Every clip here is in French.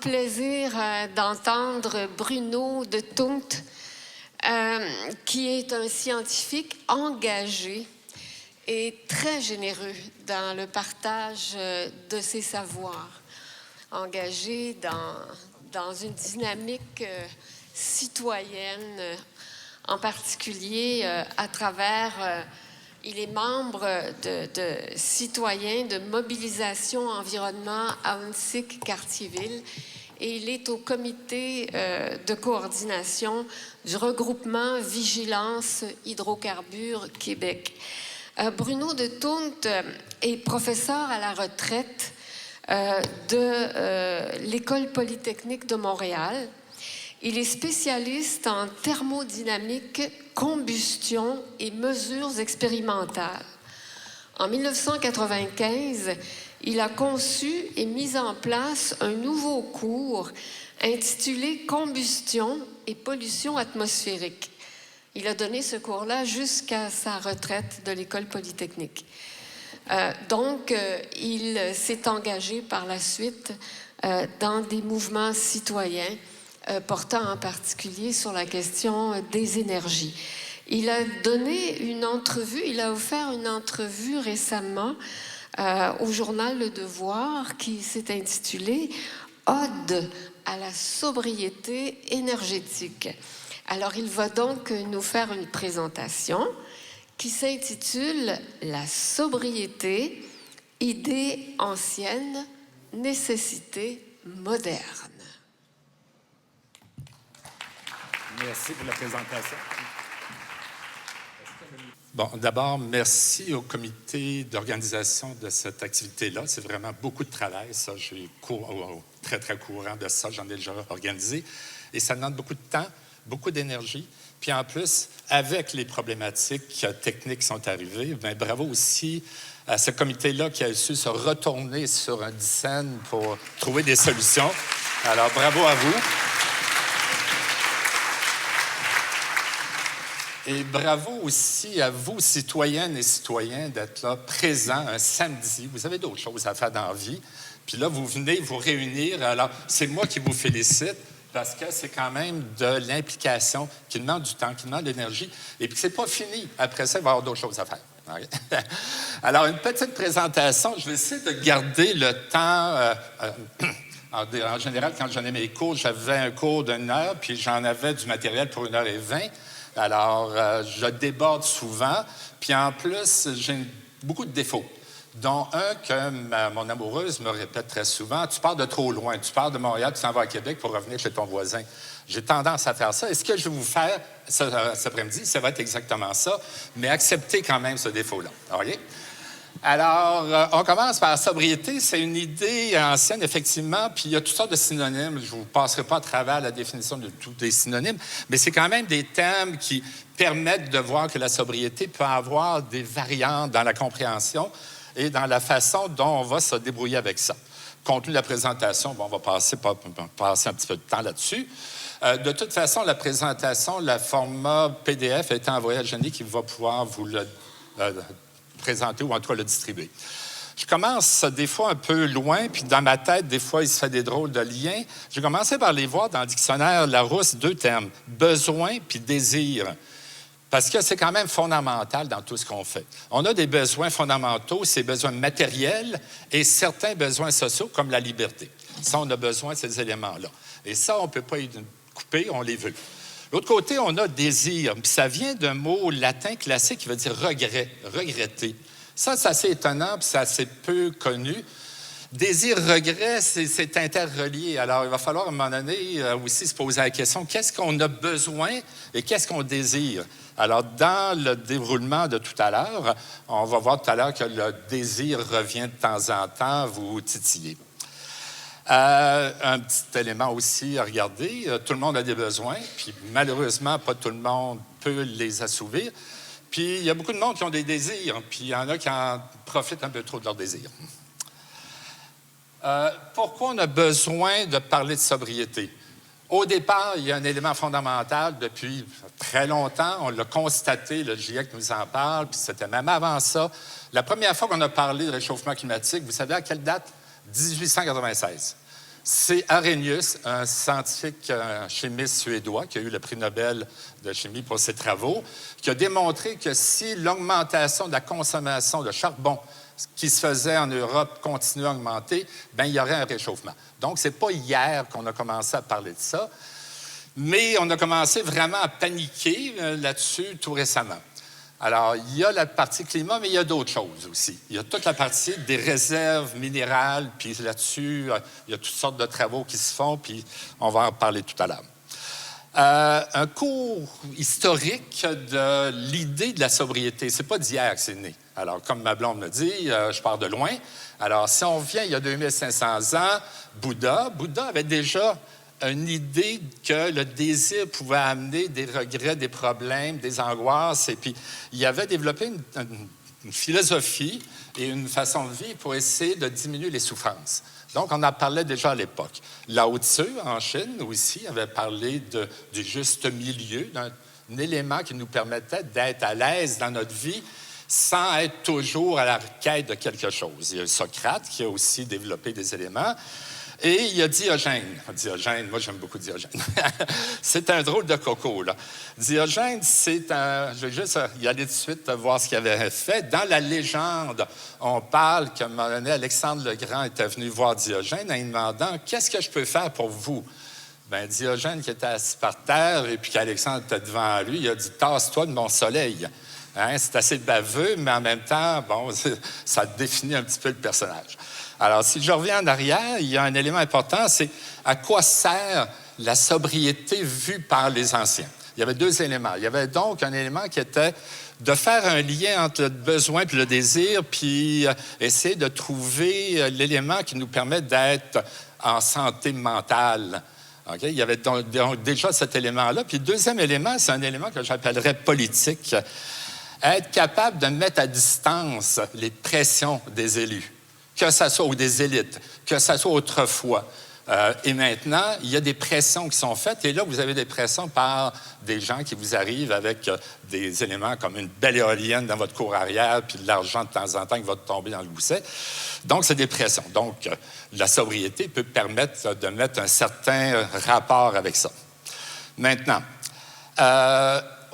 plaisir d'entendre Bruno de Tongt, qui est un scientifique engagé et très généreux dans le partage de ses savoirs, engagé dans une dynamique citoyenne, en particulier à travers... il est membre de citoyens de mobilisation environnement à Ahuntsic-Cartierville et il est au comité de coordination du regroupement Vigilance Hydrocarbures Québec. Bruno de Tongt est professeur à la retraite de l'École polytechnique de Montréal. Il est spécialiste en thermodynamique, combustion et mesures expérimentales. En 1995, il a conçu et mis en place un nouveau cours intitulé « Combustion et pollution atmosphérique ». Il a donné ce cours-là jusqu'à sa retraite de l'École polytechnique. Il s'est engagé par la suite dans des mouvements citoyens portant en particulier sur la question des énergies. Il a donné une entrevue, il a offert une entrevue récemment au journal Le Devoir qui s'est intitulée « Ode à la sobriété énergétique ». Alors, il va donc nous faire une présentation qui s'intitule « La sobriété, idée ancienne, nécessité moderne ». Merci pour la présentation. Bon, d'abord, merci au comité d'organisation de cette activité-là. C'est vraiment beaucoup de travail, ça. Je suis très, très courant de ça. J'en ai déjà organisé. Et ça demande beaucoup de temps, beaucoup d'énergie. Puis en plus, avec les problématiques techniques qui sont arrivées, bien, bravo aussi à ce comité-là qui a su se retourner sur un dixaine pour trouver des solutions. Alors, bravo à vous. Et bravo aussi à vous, citoyennes et citoyens, d'être là, présents un samedi. Vous avez d'autres choses à faire dans la vie. Puis là, vous venez vous réunir. Alors, c'est moi qui vous félicite parce que c'est quand même de l'implication qui demande du temps, qui demande de l'énergie. Et puis, c'est pas fini. Après ça, il va y avoir d'autres choses à faire. Alors, une petite présentation. Je vais essayer de garder le temps... en général, quand j'en ai mes cours, j'avais un cours d'1 heure, puis j'en avais du matériel pour 1h20. Alors, je déborde souvent. Puis en plus, j'ai beaucoup de défauts, dont un que mon amoureuse me répète très souvent. Tu pars de trop loin. Tu pars de Montréal, tu s'en vas à Québec pour revenir chez ton voisin. J'ai tendance à faire ça. Et ce que je vais vous faire cet après-midi, ça va être exactement ça, mais acceptez quand même ce défaut-là. OK? Alors, on commence par la sobriété. C'est une idée ancienne, effectivement, puis il y a toutes sortes de synonymes. Je ne vous passerai pas à travers la définition de tous les synonymes, mais c'est quand même des thèmes qui permettent de voir que la sobriété peut avoir des variantes dans la compréhension et dans la façon dont on va se débrouiller avec ça. Compte tenu de la présentation, bon, on va passer un petit peu de temps là-dessus. De toute façon, la présentation, le format PDF a été envoyé à Jenny qui va pouvoir vous le présenter ou en tout cas le distribuer. Je commence des fois un peu loin, puis dans ma tête, des fois, il se fait des drôles de liens. J'ai commencé par les voir dans le dictionnaire Larousse, 2 termes, besoin puis désir. Parce que c'est quand même fondamental dans tout ce qu'on fait. On a des besoins fondamentaux, ces besoins matériels et certains besoins sociaux comme la liberté. Ça, on a besoin de ces éléments-là. Et ça, on ne peut pas y couper, on les veut. L'autre côté, on a désir. Puis ça vient d'un mot latin classique qui veut dire regret, regretter. Ça, c'est assez étonnant, puis c'est assez peu connu. Désir, regret, c'est interrelié. Alors, il va falloir à un moment donné aussi se poser la question, qu'est-ce qu'on a besoin et qu'est-ce qu'on désire? Alors, dans le déroulement de tout à l'heure, on va voir tout à l'heure que le désir revient de temps en temps vous titiller. Un petit élément aussi à regarder, tout le monde a des besoins, puis malheureusement, pas tout le monde peut les assouvir. Puis il y a beaucoup de monde qui ont des désirs, puis il y en a qui en profitent un peu trop de leurs désirs. Pourquoi on a besoin de parler de sobriété? Au départ, il y a un élément fondamental depuis très longtemps. On l'a constaté, le GIEC nous en parle, puis c'était même avant ça. La première fois qu'on a parlé de réchauffement climatique, vous savez à quelle date? 1896. c'est Arrhenius, un scientifique chimiste suédois qui a eu le prix Nobel de chimie pour ses travaux, qui a démontré que si l'augmentation de la consommation de charbon qui se faisait en Europe continuait à augmenter, bien, il y aurait un réchauffement. Donc, ce n'est pas hier qu'on a commencé à parler de ça, mais on a commencé vraiment à paniquer là-dessus tout récemment. Alors, il y a la partie climat, mais il y a d'autres choses aussi. Il y a toute la partie des réserves minérales, puis là-dessus, il y a toutes sortes de travaux qui se font, puis on va en parler tout à l'heure. Un cours historique de l'idée de la sobriété. C'est pas d'hier que c'est né. Alors, comme ma blonde me dit, je pars de loin. Alors, si on vient il y a 2500 ans, Bouddha avait déjà une idée que le désir pouvait amener des regrets, des problèmes, des angoisses. Et puis, il avait développé une philosophie et une façon de vivre pour essayer de diminuer les souffrances. Donc, on en parlait déjà à l'époque. Lao Tzu, en Chine, aussi, avait parlé du juste milieu, d'un élément qui nous permettait d'être à l'aise dans notre vie sans être toujours à la quête de quelque chose. Il y a Socrate qui a aussi développé des éléments. Et il y a Diogène. Diogène, moi, j'aime beaucoup Diogène. C'est un drôle de coco, là. Diogène, c'est un... Je vais juste y aller tout de suite voir ce qu'il avait fait. Dans la légende, on parle qu'à un moment donné, Alexandre le Grand était venu voir Diogène en lui demandant « Qu'est-ce que je peux faire pour vous? » Bien, Diogène, qui était assis par terre et puis qu'Alexandre était devant lui, il a dit « Tasse-toi de mon soleil. » Hein, c'est assez baveux, mais en même temps, bon, ça définit un petit peu le personnage. Alors, si je reviens en arrière, il y a un élément important, c'est à quoi sert la sobriété vue par les anciens. Il y avait deux éléments. Il y avait donc un élément qui était de faire un lien entre le besoin et le désir, puis essayer de trouver l'élément qui nous permet d'être en santé mentale. Okay? Il y avait donc déjà cet élément-là. Puis le deuxième élément, c'est un élément que j'appellerais politique. Être capable de mettre à distance les pressions des élus, que ce soit ou des élites, que ce soit autrefois. Et maintenant, il y a des pressions qui sont faites. Et là, vous avez des pressions par des gens qui vous arrivent avec des éléments comme une belle éolienne dans votre cour arrière, puis de l'argent de temps en temps qui va tomber dans le gousset. Donc, c'est des pressions. Donc, la sobriété peut permettre de mettre un certain rapport avec ça. Maintenant,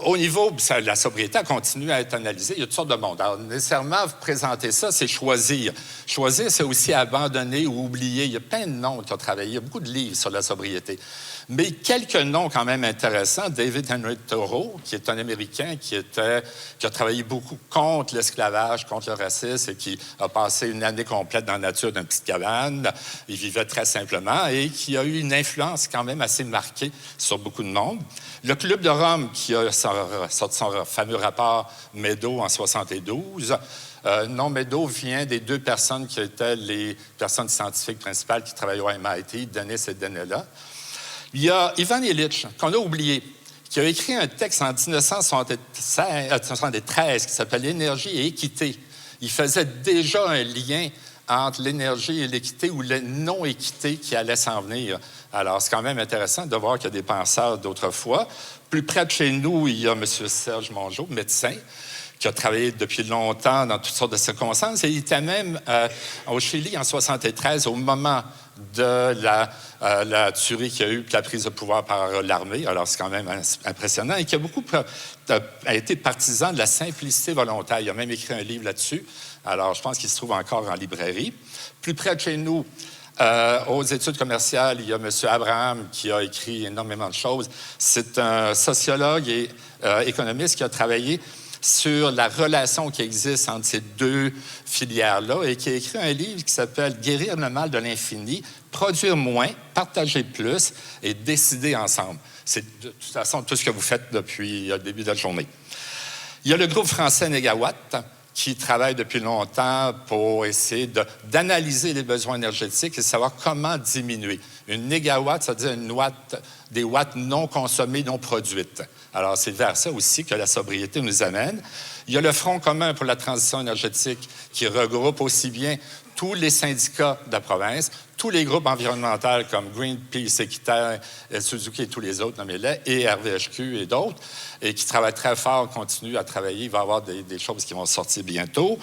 au niveau de la sobriété, elle continue à être analysée. Il y a toutes sortes de monde. Alors, nécessairement, vous présenter ça, c'est choisir. Choisir, c'est aussi abandonner ou oublier. Il y a plein de noms qui ont travaillé. Il y a beaucoup de livres sur la sobriété. Mais quelques noms quand même intéressants. David Henry Thoreau, qui est un Américain qui a travaillé beaucoup contre l'esclavage, contre le racisme et qui a passé une année complète dans la nature d'une petite cabane. Il vivait très simplement et qui a eu une influence quand même assez marquée sur beaucoup de monde. Le Club de Rome, qui a sorti son fameux rapport Meadow en 1972. Non, Meadow vient des deux personnes qui étaient les personnes scientifiques principales qui travaillaient au MIT, Dennis et Daniela. Il y a Ivan Illich, qu'on a oublié, qui a écrit un texte en 1973 qui s'appelle « L'énergie et équité ». Il faisait déjà un lien entre l'énergie et l'équité ou la non-équité qui allait s'en venir. Alors, c'est quand même intéressant de voir qu'il y a des penseurs d'autrefois. Plus près de chez nous, il y a M. Serge Mongeau, médecin, qui a travaillé depuis longtemps dans toutes sortes de circonstances. Et il était même au Chili en 1973, au moment de la tuerie qu'il y a eu, puis la prise de pouvoir par l'armée. Alors, c'est quand même impressionnant. Et qui a beaucoup a été partisan de la simplicité volontaire. Il a même écrit un livre là-dessus. Alors, je pense qu'il se trouve encore en librairie. Plus près de chez nous, aux études commerciales, il y a M. Abraham qui a écrit énormément de choses. C'est un sociologue et économiste qui a travaillé sur la relation qui existe entre ces deux filières-là et qui a écrit un livre qui s'appelle « Guérir le mal de l'infini, produire moins, partager plus et décider ensemble ». C'est de toute façon tout ce que vous faites depuis le début de la journée. Il y a le groupe français Négawatt qui travaille depuis longtemps pour essayer d'analyser les besoins énergétiques et savoir comment diminuer. Une négawatt, ça veut dire des watts non consommés, non produites. Alors, c'est vers ça aussi que la sobriété nous amène. Il y a le Front commun pour la transition énergétique qui regroupe aussi bien tous les syndicats de la province, tous les groupes environnementaux comme Greenpeace, Équiterre, Suzuki et tous les autres, nommez-les, et RVHQ et d'autres, et qui travaillent très fort, continuent à travailler. Il va y avoir des choses qui vont sortir bientôt.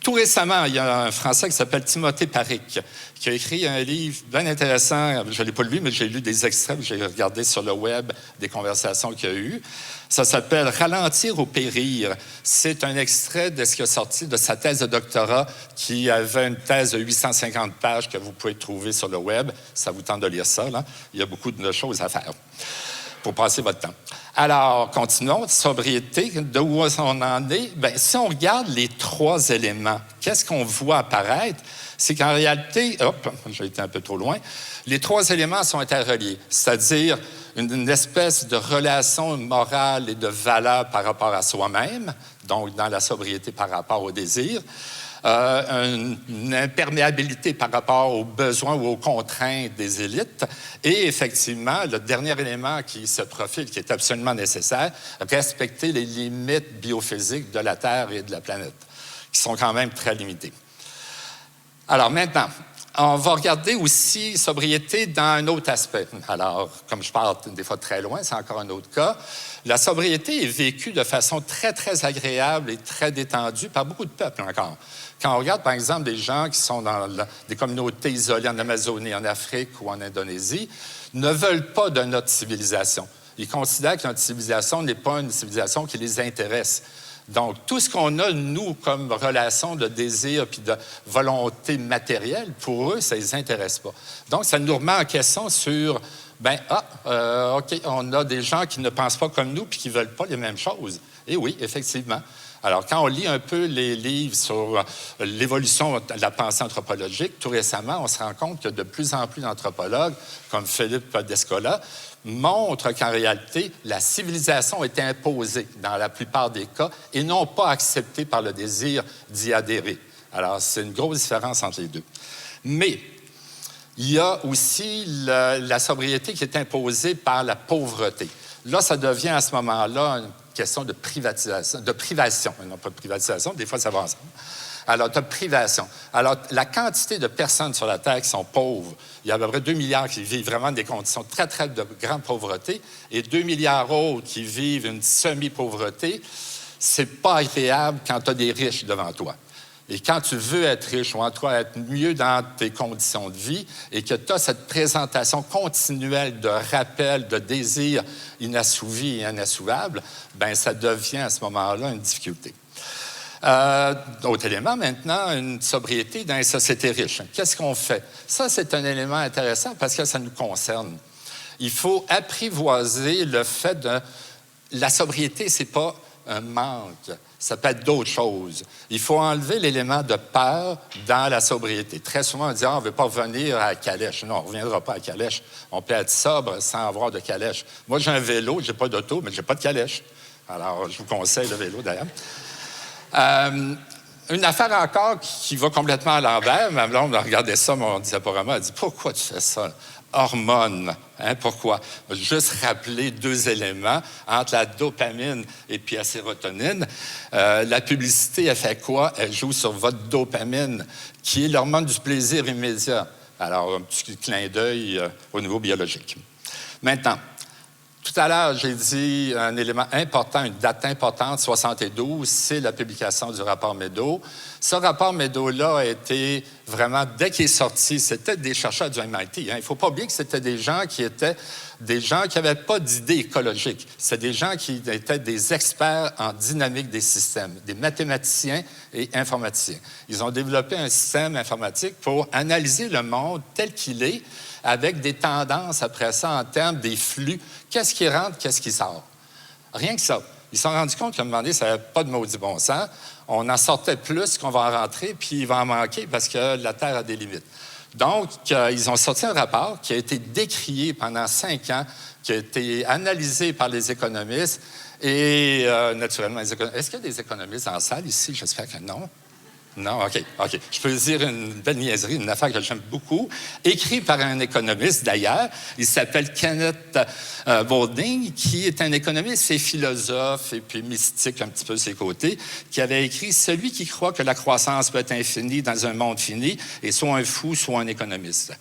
Tout récemment, il y a un Français qui s'appelle Timothée Paric, qui a écrit un livre bien intéressant. Je ne l'ai pas lu, mais j'ai lu des extraits, j'ai regardé sur le web des conversations qu'il y a eu. Ça s'appelle « Ralentir ou périr ». C'est un extrait de ce qui est sorti de sa thèse de doctorat, qui avait une thèse de 850 pages que vous pouvez trouver sur le web. Ça vous tente de lire ça, là. Il y a beaucoup de choses à faire pour passer votre temps. Alors, continuons. Sobriété, de où on en est? Bien, si on regarde les 3 éléments, qu'est-ce qu'on voit apparaître? C'est qu'en réalité, j'ai été un peu trop loin, les 3 éléments sont interreliés, c'est-à-dire une espèce de relation morale et de valeur par rapport à soi-même, donc dans la sobriété par rapport au désir, une imperméabilité par rapport aux besoins ou aux contraintes des élites, et effectivement, le dernier élément qui se profile, qui est absolument nécessaire, respecter les limites biophysiques de la Terre et de la planète, qui sont quand même très limitées. Alors maintenant, on va regarder aussi sobriété dans un autre aspect. Alors, comme je parle des fois très loin, c'est encore un autre cas. La sobriété est vécue de façon très, très agréable et très détendue par beaucoup de peuples encore. Quand on regarde, par exemple, des gens qui sont dans des communautés isolées en Amazonie, en Afrique ou en Indonésie, ne veulent pas de notre civilisation. Ils considèrent que notre civilisation n'est pas une civilisation qui les intéresse. Donc, tout ce qu'on a, nous, comme relation de désir puis de volonté matérielle, pour eux, ça ne les intéresse pas. Donc, ça nous remet en question sur, OK, on a des gens qui ne pensent pas comme nous puis qui ne veulent pas les mêmes choses. Et oui, effectivement. Alors, quand on lit un peu les livres sur l'évolution de la pensée anthropologique, tout récemment, on se rend compte que de plus en plus d'anthropologues, comme Philippe Descola, montrent qu'en réalité, la civilisation est imposée dans la plupart des cas et non pas acceptée par le désir d'y adhérer. Alors, c'est une grosse différence entre les deux. Mais il y a aussi la sobriété qui est imposée par la pauvreté. Là, ça devient à ce moment-là une question de privatisation, de privation. Non pas de privatisation, des fois ça va ensemble. Alors, de privation. Alors, la quantité de personnes sur la Terre qui sont pauvres, il y a à peu près 2 milliards qui vivent vraiment des conditions très, très de grande pauvreté et 2 milliards autres qui vivent une semi-pauvreté, c'est pas agréable quand tu as des riches devant toi. Et quand tu veux être riche ou en toi être mieux dans tes conditions de vie et que tu as cette présentation continuelle de rappel, de désir inassouvi et inassouvable, bien, ça devient à ce moment-là une difficulté. Autre élément maintenant, une sobriété dans les sociétés riches. Qu'est-ce qu'on fait? Ça, c'est un élément intéressant parce que ça nous concerne. Il faut apprivoiser le fait de... La sobriété, c'est pas un manque. Ça peut être d'autres choses. Il faut enlever l'élément de peur dans la sobriété. Très souvent, on dit « on ne veut pas revenir à la calèche ». Non, on ne reviendra pas à la calèche. On peut être sobre sans avoir de calèche. Moi, j'ai un vélo, je n'ai pas d'auto, mais je n'ai pas de calèche. Alors, je vous conseille le vélo, d'ailleurs. Une affaire encore qui va complètement à l'envers. Ma blonde a regardé ça, mon diaporama, elle dit « Pourquoi tu fais ça? » Hormones. Hein, pourquoi? Juste rappeler 2 éléments entre la dopamine et puis la sérotonine. La publicité, elle fait quoi? Elle joue sur votre dopamine, qui est l'hormone du plaisir immédiat. Alors, un petit clin d'œil au niveau biologique. Maintenant, tout à l'heure, j'ai dit un élément important, une date importante, 72, c'est la publication du rapport Meadows. Ce rapport Meadows-là a été vraiment, dès qu'il est sorti, c'était des chercheurs du MIT. Hein. Il ne faut pas oublier que c'était des gens qui n'avaient pas d'idée écologique. C'est des gens qui étaient des experts en dynamique des systèmes, des mathématiciens et informaticiens. Ils ont développé un système informatique pour analyser le monde tel qu'il est, avec des tendances après ça en termes des flux. Qu'est-ce qui rentre, qu'est-ce qui sort? Rien que ça. Ils se sont rendus compte qu'à un moment donné, ça n'avait pas de maudit bon sens. On en sortait plus qu'on va en rentrer, puis il va en manquer parce que la Terre a des limites. Donc, ils ont sorti un rapport qui a été décrié pendant 5 ans, qui a été analysé par les économistes et naturellement, les économistes. Est-ce qu'il y a des économistes en salle ici? J'espère que non. Non? OK. Je peux dire une belle niaiserie, une affaire que j'aime beaucoup, écrit par un économiste d'ailleurs. Il s'appelle Kenneth Boulding, qui est un économiste et philosophe et puis mystique un petit peu de ses côtés, qui avait écrit « Celui qui croit que la croissance peut être infinie dans un monde fini est soit un fou, soit un économiste ».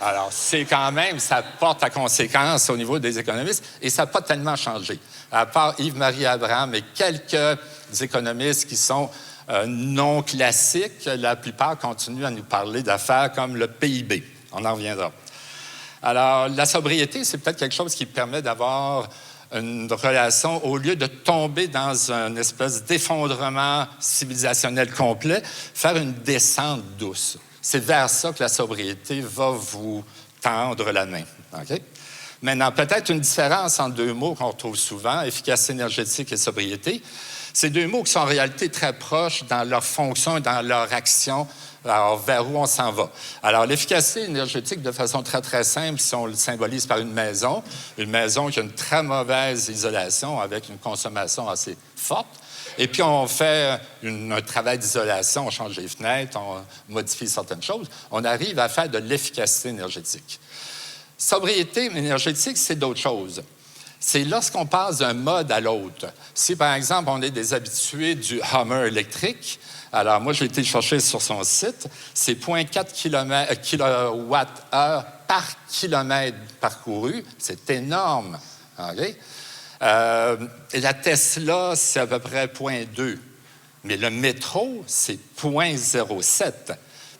Alors, c'est quand même, ça porte à conséquence au niveau des économistes et ça n'a pas tellement changé. À part Yves-Marie Abraham et quelques économistes qui sont non classiques, la plupart continuent à nous parler d'affaires comme le PIB. On en reviendra. Alors, la sobriété, c'est peut-être quelque chose qui permet d'avoir une relation, au lieu de tomber dans une espèce d'effondrement civilisationnel complet, faire une descente douce. C'est vers ça que la sobriété va vous tendre la main. Okay? Maintenant, peut-être une différence entre deux mots qu'on retrouve souvent, efficacité énergétique et sobriété. Ces deux mots qui sont en réalité très proches dans leur fonction et dans leur action, alors vers où on s'en va. Alors, l'efficacité énergétique, de façon très, très simple, si on le symbolise par une maison qui a une très mauvaise isolation avec une consommation assez forte, et puis on fait un travail d'isolation, on change les fenêtres, on modifie certaines choses, on arrive à faire de l'efficacité énergétique. Sobriété énergétique, c'est d'autres choses. C'est lorsqu'on passe d'un mode à l'autre. Si, par exemple, on est des habitués du Hummer électrique, alors moi, j'ai été chercher sur son site, c'est 0,4 kWh par kilomètre parcouru. C'est énorme. Okay? Et la Tesla, c'est à peu près 0,2. Mais le métro, c'est 0,07.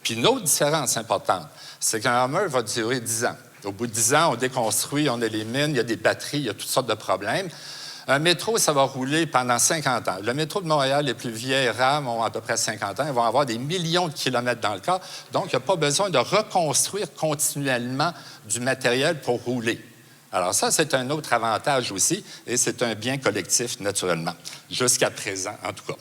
Puis une autre différence importante, c'est qu'un Hummer va durer 10 ans. Au bout de 10 ans, on déconstruit, on élimine, il y a des batteries, il y a toutes sortes de problèmes. Un métro, ça va rouler pendant 50 ans. Le métro de Montréal, les plus vieilles rames ont à peu près 50 ans. Ils vont avoir des millions de kilomètres dans le cas. Donc, il n'y a pas besoin de reconstruire continuellement du matériel pour rouler. Alors ça, c'est un autre avantage aussi, et c'est un bien collectif, naturellement, jusqu'à présent, en tout cas.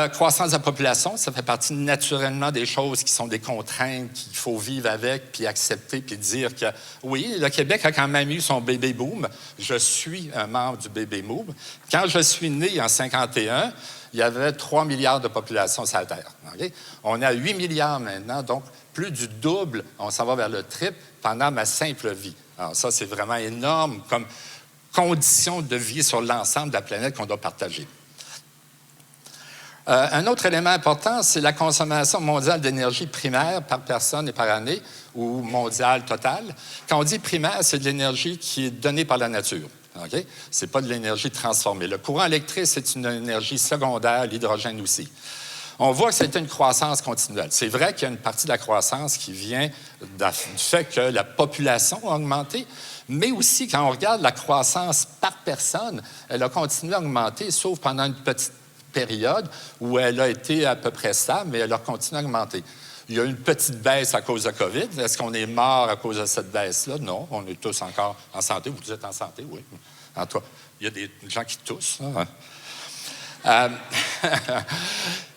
Croissance de la population, ça fait partie naturellement des choses qui sont des contraintes qu'il faut vivre avec, puis accepter, puis dire que oui, le Québec a quand même eu son baby boom. Je suis un membre du baby boom. Quand je suis né en 51, il y avait 3 milliards de population sur la Terre. Okay? On est à 8 milliards maintenant, donc plus du double, on s'en va vers le triple pendant ma simple vie. Alors ça, c'est vraiment énorme comme condition de vie sur l'ensemble de la planète qu'on doit partager. Un autre élément important, c'est la consommation mondiale d'énergie primaire par personne et par année, ou mondiale totale. Quand on dit primaire, c'est de l'énergie qui est donnée par la nature. Okay? Ce n'est pas de l'énergie transformée. Le courant électrique, c'est une énergie secondaire, l'hydrogène aussi. On voit que c'est une croissance continuelle. C'est vrai qu'il y a une partie de la croissance qui vient du fait que la population a augmenté, mais aussi, quand on regarde la croissance par personne, elle a continué à augmenter, sauf pendant une petite période où elle a été à peu près stable, mais elle a continué à augmenter. Il y a eu une petite baisse à cause de COVID. Est-ce qu'on est mort à cause de cette baisse-là? Non, on est tous encore en santé. Vous êtes en santé, oui. En tout cas, il y a des gens qui toussent.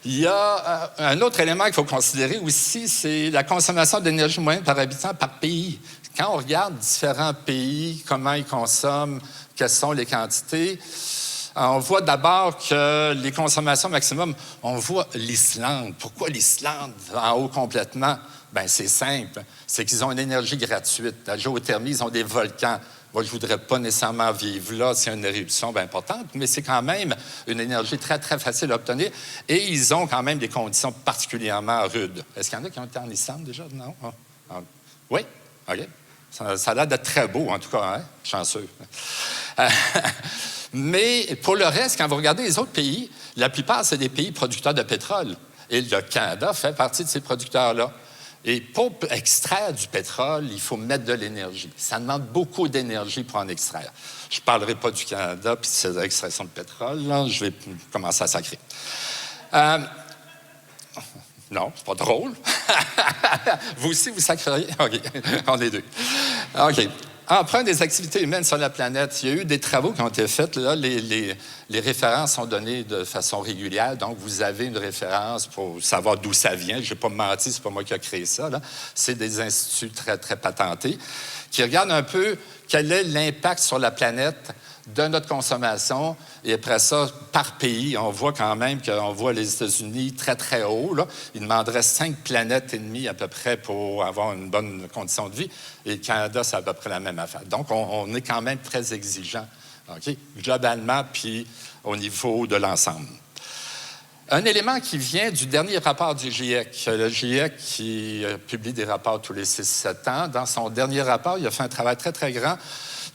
Il y a un autre élément qu'il faut considérer aussi, c'est la consommation d'énergie moyenne par habitant par pays. Quand on regarde différents pays, comment ils consomment, quelles sont les quantités, on voit d'abord que les consommations maximum, on voit l'Islande. Pourquoi l'Islande en haut complètement? Bien, c'est simple. C'est qu'ils ont une énergie gratuite. La géothermie, ils ont des volcans. Moi, je ne voudrais pas nécessairement vivre là s'il y a une éruption bien importante, mais c'est quand même une énergie très, très facile à obtenir. Et ils ont quand même des conditions particulièrement rudes. Est-ce qu'il y en a qui ont été en Islande déjà? Non? Oui? OK. Ça a l'air d'être très beau, en tout cas, hein? Chanceux. Mais pour le reste, quand vous regardez les autres pays, la plupart, c'est des pays producteurs de pétrole. Et le Canada fait partie de ces producteurs-là. Et pour extraire du pétrole, il faut mettre de l'énergie. Ça demande beaucoup d'énergie pour en extraire. Je ne parlerai pas du Canada puis de cette extraction de pétrole. Là, je vais commencer à sacrer. Non, c'est pas drôle. Vous aussi, vous sacreriez? OK, on est deux. OK. Emprunt des activités humaines sur la planète. Il y a eu des travaux qui ont été faits. Là, les références sont données de façon régulière. Donc, vous avez une référence pour savoir d'où ça vient. Je n'ai pas menti, c'est pas moi qui ai créé ça. C'est des instituts très, très patentés qui regardent un peu quel est l'impact sur la planète de notre consommation. Et après ça, par pays, on voit quand même qu'on voit les États-Unis très, très haut. Là. Ils demanderaient 5 planètes et demie à peu près pour avoir une bonne condition de vie. Et le Canada, c'est à peu près la même affaire. Donc, on est quand même très exigeant, okay? Globalement, puis au niveau de l'ensemble. Un élément qui vient du dernier rapport du GIEC. Le GIEC qui publie des rapports tous les 6-7 ans. Dans son dernier rapport, il a fait un travail très, très grand,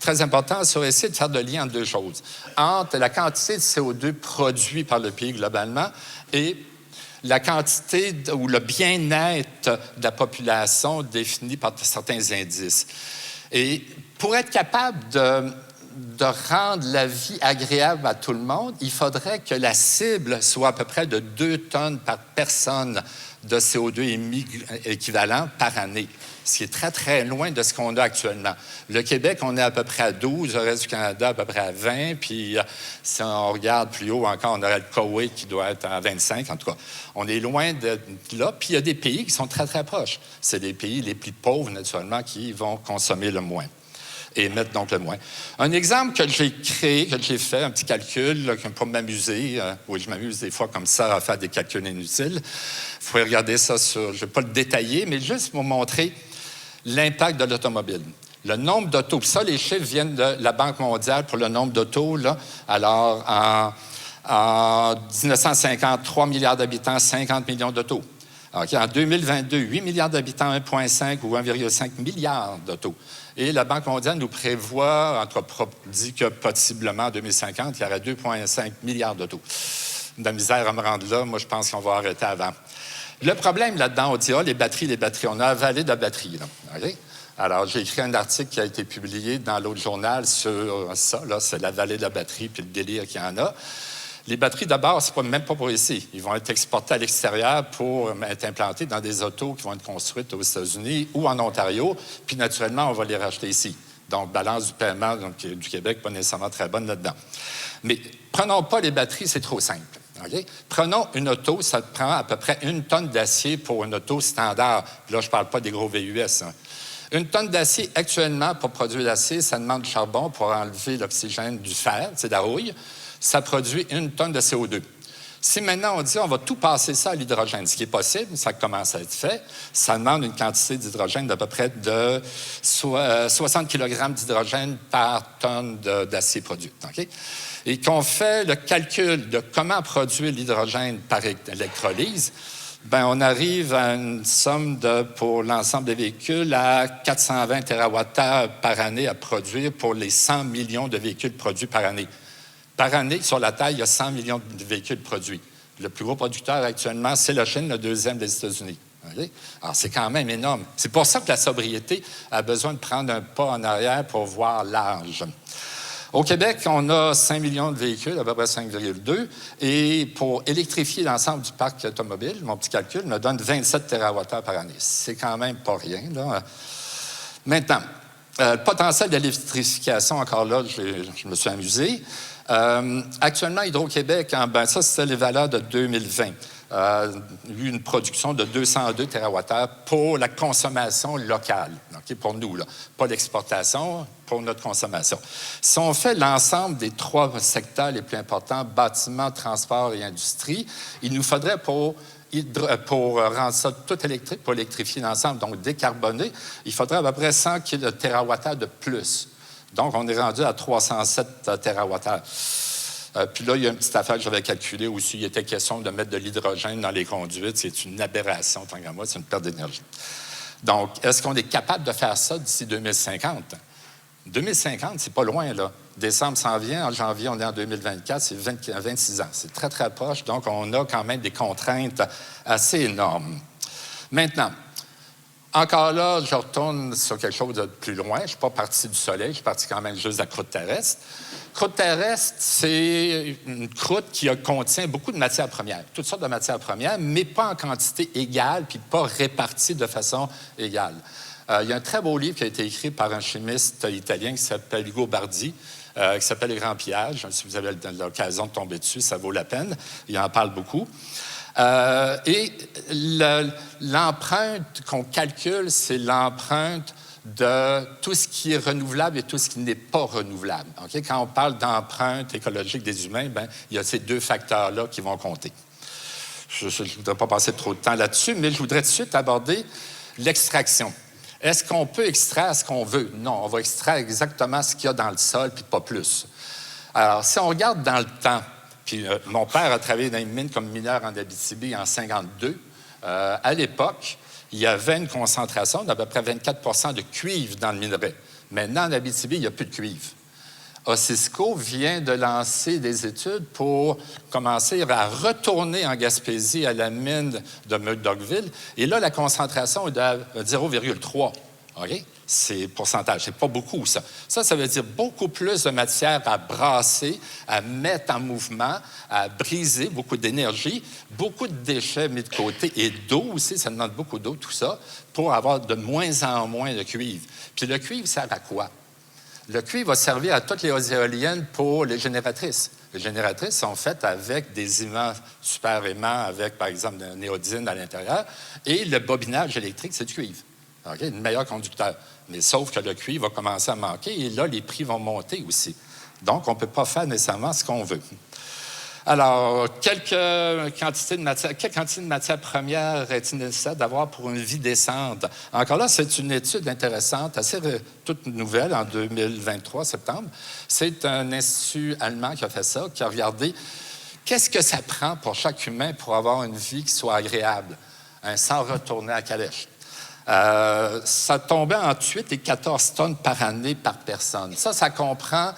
très important, sur essayer de faire le lien entre deux choses. Entre la quantité de CO2 produit par le pays globalement et la quantité ou le bien-être de la population défini par certains indices. Et pour être capable de rendre la vie agréable à tout le monde, il faudrait que la cible soit à peu près de 2 tonnes par personne de CO2 émis équivalent par année, ce qui est très, très loin de ce qu'on a actuellement. Le Québec, on est à peu près à 12, le reste du Canada à peu près à 20, puis si on regarde plus haut encore, on aurait le Koweït qui doit être à 25, en tout cas. On est loin de là, puis il y a des pays qui sont très, très proches. C'est les pays les plus pauvres, naturellement, qui vont consommer le moins et mettre donc le moins. Un exemple que j'ai créé, que j'ai fait, un petit calcul là, pour m'amuser. Oui, je m'amuse des fois comme ça à faire des calculs inutiles. Vous pouvez regarder ça sur... Je ne vais pas le détailler, mais juste pour montrer l'impact de l'automobile. Le nombre d'autos. Puis ça, les chiffres viennent de la Banque mondiale pour le nombre d'autos. Là. Alors, en 1950, 3 milliards d'habitants, 50 millions d'autos. Okay, en 2022, 8 milliards d'habitants, 1,5 ou 1,5 milliard d'autos. Et la Banque mondiale nous prévoit, en tout cas, dit que possiblement en 2050, il y aurait 2,5 milliards d'autos. De la misère à me rendre là, moi, je pense qu'on va arrêter avant. Le problème là-dedans, on dit, les batteries, on a avalé de la batterie. Là. Okay? Alors, j'ai écrit un article qui a été publié dans l'autre journal sur ça, là, c'est la vallée de la batterie puis le délire qu'il y en a. Les batteries, d'abord, c'est même pas pour ici. Ils vont être exportés à l'extérieur pour être implantés dans des autos qui vont être construites aux États-Unis ou en Ontario. Puis, naturellement, on va les racheter ici. Donc, balance du paiement du Québec, pas nécessairement très bonne là-dedans. Mais prenons pas les batteries, c'est trop simple. Okay? Prenons une auto, ça prend à peu près 1 tonne d'acier pour une auto standard. Puis là, je ne parle pas des gros VUS. Hein. 1 tonne d'acier, actuellement, pour produire l'acier, ça demande du charbon pour enlever l'oxygène du fer, c'est de la rouille. Ça produit 1 tonne de CO2. Si maintenant on dit on va tout passer ça à l'hydrogène, ce qui est possible, ça commence à être fait, ça demande une quantité d'hydrogène d'à peu près de 60 kg d'hydrogène par tonne d'acier produit. Okay? Et qu'on fait le calcul de comment produire l'hydrogène par électrolyse, ben on arrive à une somme pour l'ensemble des véhicules à 420 TWh par année à produire pour les 100 millions de véhicules produits par année. Par année, sur la Terre, il y a 100 millions de véhicules produits. Le plus gros producteur actuellement, c'est la Chine, le deuxième des États-Unis. Okay? Alors, c'est quand même énorme. C'est pour ça que la sobriété a besoin de prendre un pas en arrière pour voir large. Au Québec, on a 5 millions de véhicules, à peu près 5,2. Et pour électrifier l'ensemble du parc automobile, mon petit calcul me donne 27 TWh par année. C'est quand même pas rien, là. Maintenant, le potentiel de l'électrification, encore là, je me suis amusé. Actuellement, Hydro-Québec, ça, c'était les valeurs de 2020. Eu une production de 202 TWh pour la consommation locale, okay, pour nous, là. Pas l'exportation, pour notre consommation. Si on fait l'ensemble des 3 secteurs les plus importants, bâtiments, transport et industrie, il nous faudrait pour rendre ça tout électrique, pour électrifier l'ensemble, donc décarboner, il faudrait à peu près 100 TWh de plus. Donc, on est rendu à 307 TWh. Puis là, il y a une petite affaire que j'avais calculée aussi. Il était question de mettre de l'hydrogène dans les conduites. C'est une aberration, tant qu'à moi, c'est une perte d'énergie. Donc, est-ce qu'on est capable de faire ça d'ici 2050? 2050, c'est pas loin, là. Décembre s'en vient, en janvier, on est en 2024, c'est 26 ans. C'est très, très proche. Donc, on a quand même des contraintes assez énormes. Maintenant, encore là, je retourne sur quelque chose de plus loin. Je ne suis pas parti du Soleil, je suis parti quand même juste de la croûte terrestre. Croûte terrestre, c'est une croûte qui contient beaucoup de matières premières, toutes sortes de matières premières, mais pas en quantité égale, puis pas répartie de façon égale. Il y a un très beau livre qui a été écrit par un chimiste italien qui s'appelle Ugo Bardi, qui s'appelle « Les grands pillages ». Si vous avez l'occasion de tomber dessus, ça vaut la peine. Il en parle beaucoup. Et l'empreinte qu'on calcule, c'est l'empreinte de tout ce qui est renouvelable et tout ce qui n'est pas renouvelable. Okay? Quand on parle d'empreinte écologique des humains, il y a ces 2 facteurs-là qui vont compter. Je ne voudrais pas passer trop de temps là-dessus, mais je voudrais tout de suite aborder l'extraction. Est-ce qu'on peut extraire ce qu'on veut? Non, on va extraire exactement ce qu'il y a dans le sol, puis pas plus. Alors, si on regarde dans le temps, puis mon père a travaillé dans une mine comme mineur en Abitibi en 1952. À l'époque, il y avait une concentration d'à peu près 24 % de cuivre dans le minerai. Maintenant, en Abitibi, il n'y a plus de cuivre. Osisko vient de lancer des études pour commencer à retourner en Gaspésie à la mine de Murdochville. Et là, la concentration est de 0,3. OK? C'est pourcentage. C'est pas beaucoup, ça. Ça veut dire beaucoup plus de matière à brasser, à mettre en mouvement, à briser, beaucoup d'énergie, beaucoup de déchets mis de côté et d'eau aussi. Ça demande beaucoup d'eau, tout ça, pour avoir de moins en moins de cuivre. Puis le cuivre sert à quoi? Le cuivre va servir à toutes les éoliennes pour les génératrices. Les génératrices sont faites avec des aimants super aimants, avec, par exemple, de néodyne à l'intérieur. Et le bobinage électrique, c'est du cuivre. Okay? Le meilleur conducteur. Mais sauf que le cuivre va commencer à manquer et là, les prix vont monter aussi. Donc, on ne peut pas faire nécessairement ce qu'on veut. Alors, quelle quantité de matière première est-il nécessaire d'avoir pour une vie décente? Encore là, c'est une étude intéressante, assez toute nouvelle, en 2023, septembre. C'est un institut allemand qui a fait ça, qui a regardé qu'est-ce que ça prend pour chaque humain pour avoir une vie qui soit agréable, sans retourner à calèche. Ça tombait entre 8 et 14 tonnes par année par personne. Ça comprend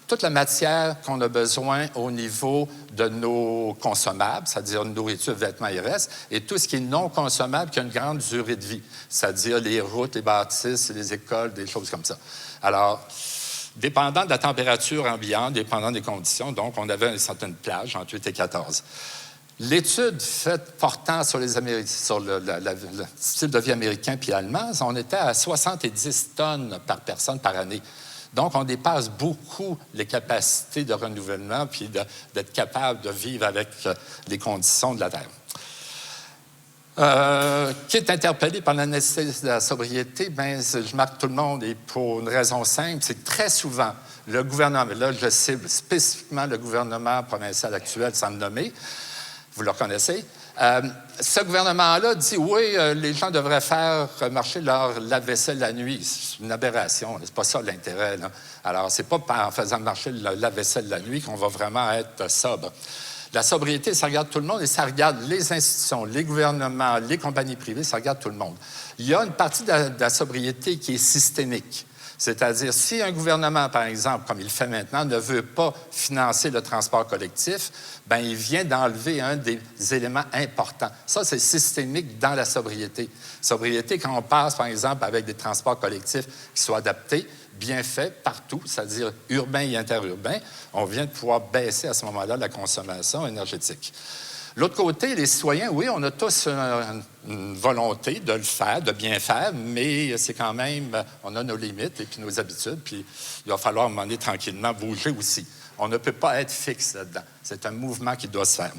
toute la matière qu'on a besoin au niveau de nos consommables, c'est-à-dire nourriture, vêtements et restes, et tout ce qui est non consommable qui a une grande durée de vie, c'est-à-dire les routes, les bâtisses, les écoles, des choses comme ça. Alors, dépendant de la température ambiante, dépendant des conditions, donc on avait une certaine plage entre 8 et 14. L'étude faite portant sur le style de vie américain puis allemand, on était à 70 tonnes par personne par année. Donc, on dépasse beaucoup les capacités de renouvellement puis d'être capable de vivre avec les conditions de la Terre. Qui est interpellé par la nécessité de la sobriété? Bien, je marque tout le monde et pour une raison simple, c'est que très souvent, le gouvernement, là, je cible spécifiquement le gouvernement provincial actuel, sans le nommer, vous le reconnaissez. Ce gouvernement-là dit, oui, les gens devraient faire marcher leur lave-vaisselle la nuit. C'est une aberration. C'est pas ça l'intérêt. Là. Alors, c'est pas en faisant marcher le lave-vaisselle la nuit qu'on va vraiment être sobre. La sobriété, ça regarde tout le monde et ça regarde les institutions, les gouvernements, les compagnies privées, ça regarde tout le monde. Il y a une partie de la sobriété qui est systémique. C'est-à-dire, si un gouvernement, par exemple, comme il le fait maintenant, ne veut pas financer le transport collectif, bien, il vient d'enlever un des éléments importants. Ça, c'est systémique dans la sobriété. Sobriété, quand on passe, par exemple, avec des transports collectifs qui soient adaptés, bien faits partout, c'est-à-dire urbain et interurbain, on vient de pouvoir baisser à ce moment-là la consommation énergétique. L'autre côté, les citoyens, oui, on a tous une volonté de le faire, de bien faire, mais c'est quand même, on a nos limites et puis nos habitudes, puis il va falloir, à un moment donné, tranquillement bouger aussi. On ne peut pas être fixe là-dedans. C'est un mouvement qui doit se faire.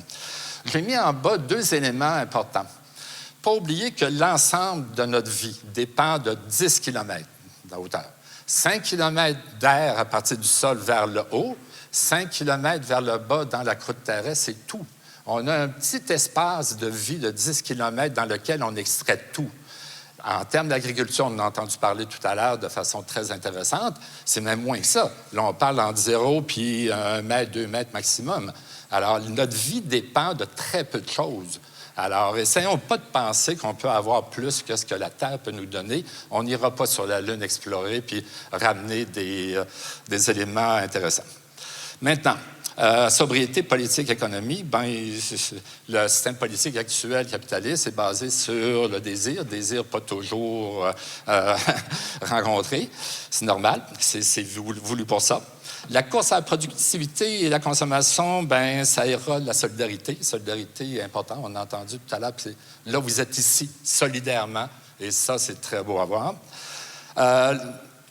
J'ai mis en bas 2 éléments importants. Pas oublier que l'ensemble de notre vie dépend de 10 km de hauteur. 5 km d'air à partir du sol vers le haut, 5 km vers le bas dans la croûte terrestre, c'est tout. On a un petit espace de vie de 10 km dans lequel on extrait tout. En termes d'agriculture, on en a entendu parler tout à l'heure de façon très intéressante. C'est même moins que ça. Là, on parle entre 0 puis 1 mètre, 2 mètres maximum. Alors, notre vie dépend de très peu de choses. Alors, essayons pas de penser qu'on peut avoir plus que ce que la Terre peut nous donner. On n'ira pas sur la Lune explorer puis ramener des éléments intéressants. Maintenant, sobriété, politique, économie, bien, le système politique actuel capitaliste est basé sur le désir pas toujours rencontré. C'est normal, c'est voulu pour ça. La course à la productivité et la consommation, bien, ça érode la solidarité. La solidarité est importante, on a entendu tout à l'heure. Là, vous êtes ici, solidairement, et ça, c'est très beau à voir.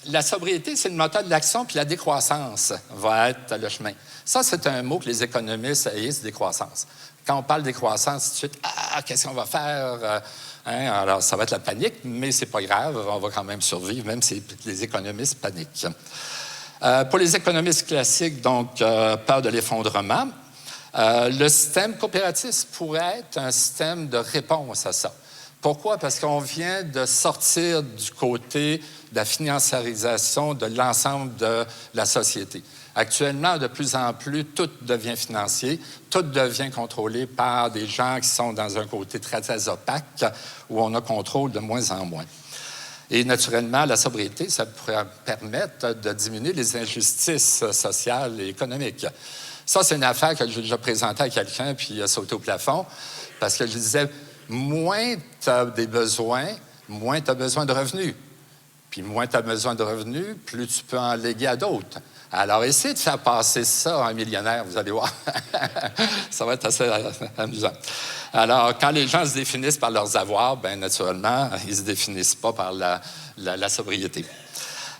La sobriété, c'est le moteur de l'action, puis la décroissance va être le chemin. Ça, c'est un mot que les économistes haïssent, décroissance. Quand on parle de décroissance, tout de suite, qu'est-ce qu'on va faire? Alors, ça va être la panique, mais c'est pas grave, on va quand même survivre, même si les économistes paniquent. Pour les économistes classiques, donc, peur de l'effondrement, le système coopératif pourrait être un système de réponse à ça. Pourquoi? Parce qu'on vient de sortir du côté de la financiarisation de l'ensemble de la société. Actuellement, de plus en plus, tout devient financier, tout devient contrôlé par des gens qui sont dans un côté très, très opaque, où on a contrôle de moins en moins. Et naturellement, la sobriété, ça pourrait permettre de diminuer les injustices sociales et économiques. Ça, c'est une affaire que j'ai déjà présentée à quelqu'un, puis il a sauté au plafond, parce que je disais, moins tu as des besoins, moins tu as besoin de revenus. Puis moins tu as besoin de revenus, plus tu peux en léguer à d'autres. Alors, essayez de faire passer ça à un millionnaire, vous allez voir. Ça va être assez amusant. Alors, quand les gens se définissent par leurs avoirs, bien, naturellement, ils ne se définissent pas par la sobriété.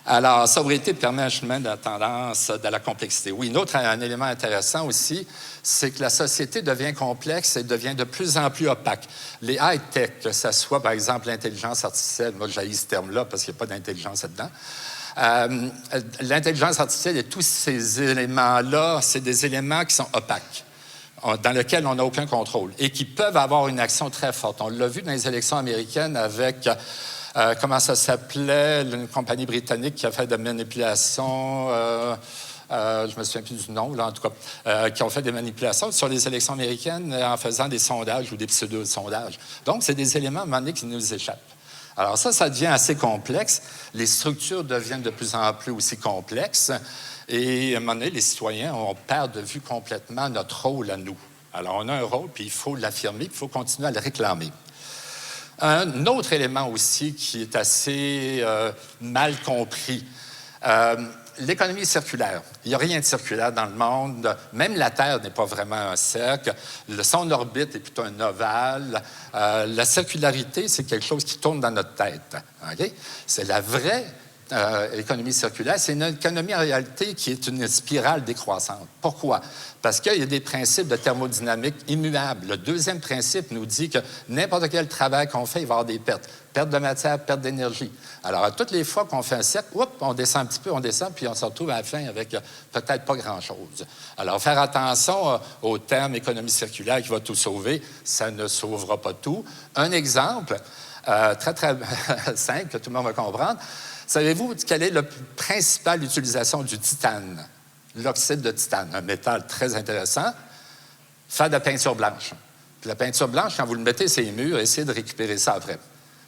Alors, sobriété permet un chemin de la tendance de la complexité. Oui, un élément intéressant aussi, c'est que la société devient complexe et devient de plus en plus opaque. Les high-tech, que ce soit, par exemple, l'intelligence artificielle, moi, j'haïs ce terme-là parce qu'il n'y a pas d'intelligence là-dedans. L'intelligence artificielle et tous ces éléments-là, c'est des éléments qui sont opaques, dans lesquels on n'a aucun contrôle et qui peuvent avoir une action très forte. On l'a vu dans les élections américaines avec... comment ça s'appelait, une compagnie britannique qui a fait des manipulations, je me souviens plus du nom, là, en tout cas, qui ont fait des manipulations sur les élections américaines en faisant des sondages ou des pseudo-sondages. Donc, c'est des éléments, à un moment donné, qui nous échappent. Alors ça devient assez complexe. Les structures deviennent de plus en plus aussi complexes. Et à un moment donné, les citoyens, on perd de vue complètement notre rôle à nous. Alors, on a un rôle, puis il faut l'affirmer, puis il faut continuer à le réclamer. Un autre élément aussi qui est assez mal compris, l'économie circulaire. Il n'y a rien de circulaire dans le monde. Même la Terre n'est pas vraiment un cercle. Son orbite est plutôt un ovale. La circularité, c'est quelque chose qui tourne dans notre tête. Okay? C'est la vraie économie circulaire. C'est une économie en réalité qui est une spirale décroissante. Pourquoi? Parce qu'il y a des principes de thermodynamique immuables. Le deuxième principe nous dit que n'importe quel travail qu'on fait, il va y avoir des pertes. Perte de matière, perte d'énergie. Alors, à toutes les fois qu'on fait un cercle, on descend un petit peu, on descend, puis on se retrouve à la fin avec peut-être pas grand-chose. Alors, faire attention au terme économie circulaire qui va tout sauver, ça ne sauvera pas tout. Un exemple très, très simple que tout le monde va comprendre. Savez-vous quelle est la principale utilisation du titane? L'oxyde de titane, un métal très intéressant. Faire de la peinture blanche. Puis la peinture blanche, quand vous le mettez sur les murs, essayez de récupérer ça après.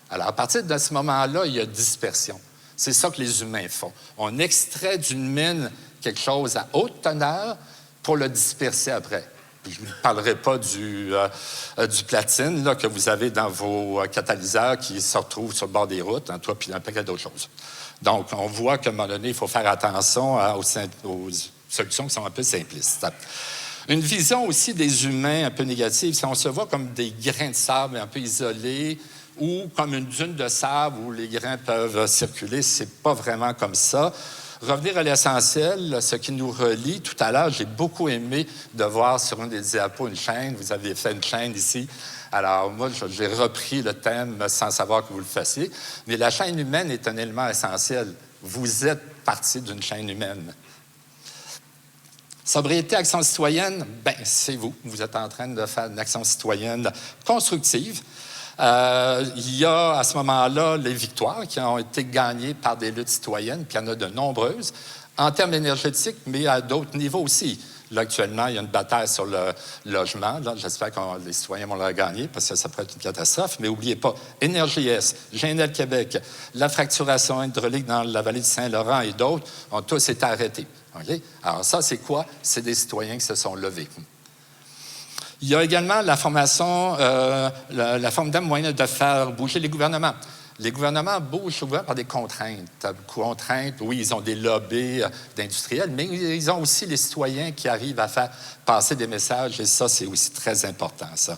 Alors, à partir de ce moment-là, il y a dispersion. C'est ça que les humains font. On extrait d'une mine quelque chose à haute teneur pour le disperser après. Puis je ne vous parlerai pas du platine là, que vous avez dans vos catalyseurs qui se retrouvent sur le bord des routes, hein, toi, puis un paquet d'autres choses. Donc, on voit qu'à un moment donné, il faut faire attention aux solutions qui sont un peu simplistes. Une vision aussi des humains un peu négative, si on se voit comme des grains de sable un peu isolés ou comme une dune de sable où les grains peuvent circuler, c'est pas vraiment comme ça. Revenir à l'essentiel, ce qui nous relie. Tout à l'heure, j'ai beaucoup aimé de voir sur une des diapos une chaîne. Vous avez fait une chaîne ici. Alors, moi, j'ai repris le thème sans savoir que vous le fassiez. Mais la chaîne humaine est un élément essentiel. Vous êtes partie d'une chaîne humaine. Sobriété, action citoyenne, bien, c'est vous. Vous êtes en train de faire une action citoyenne constructive. Il y a à ce moment-là les victoires qui ont été gagnées par des luttes citoyennes, puis il y en a de nombreuses, en termes énergétiques, mais à d'autres niveaux aussi. Là, actuellement, il y a une bataille sur le logement. Là, j'espère que les citoyens vont la gagner parce que ça pourrait être une catastrophe. Mais n'oubliez pas, Énergie-S, GNL Québec, la fracturation hydraulique dans la vallée du Saint-Laurent et d'autres ont tous été arrêtés. Okay? Alors ça, c'est quoi? C'est des citoyens qui se sont levés. Il y a également la formation, la formidable moyen de faire bouger les gouvernements. Les gouvernements bougent souvent par des contraintes. Contraintes, oui, ils ont des lobbies d'industriels, mais ils ont aussi les citoyens qui arrivent à faire passer des messages, et ça, c'est aussi très important, ça.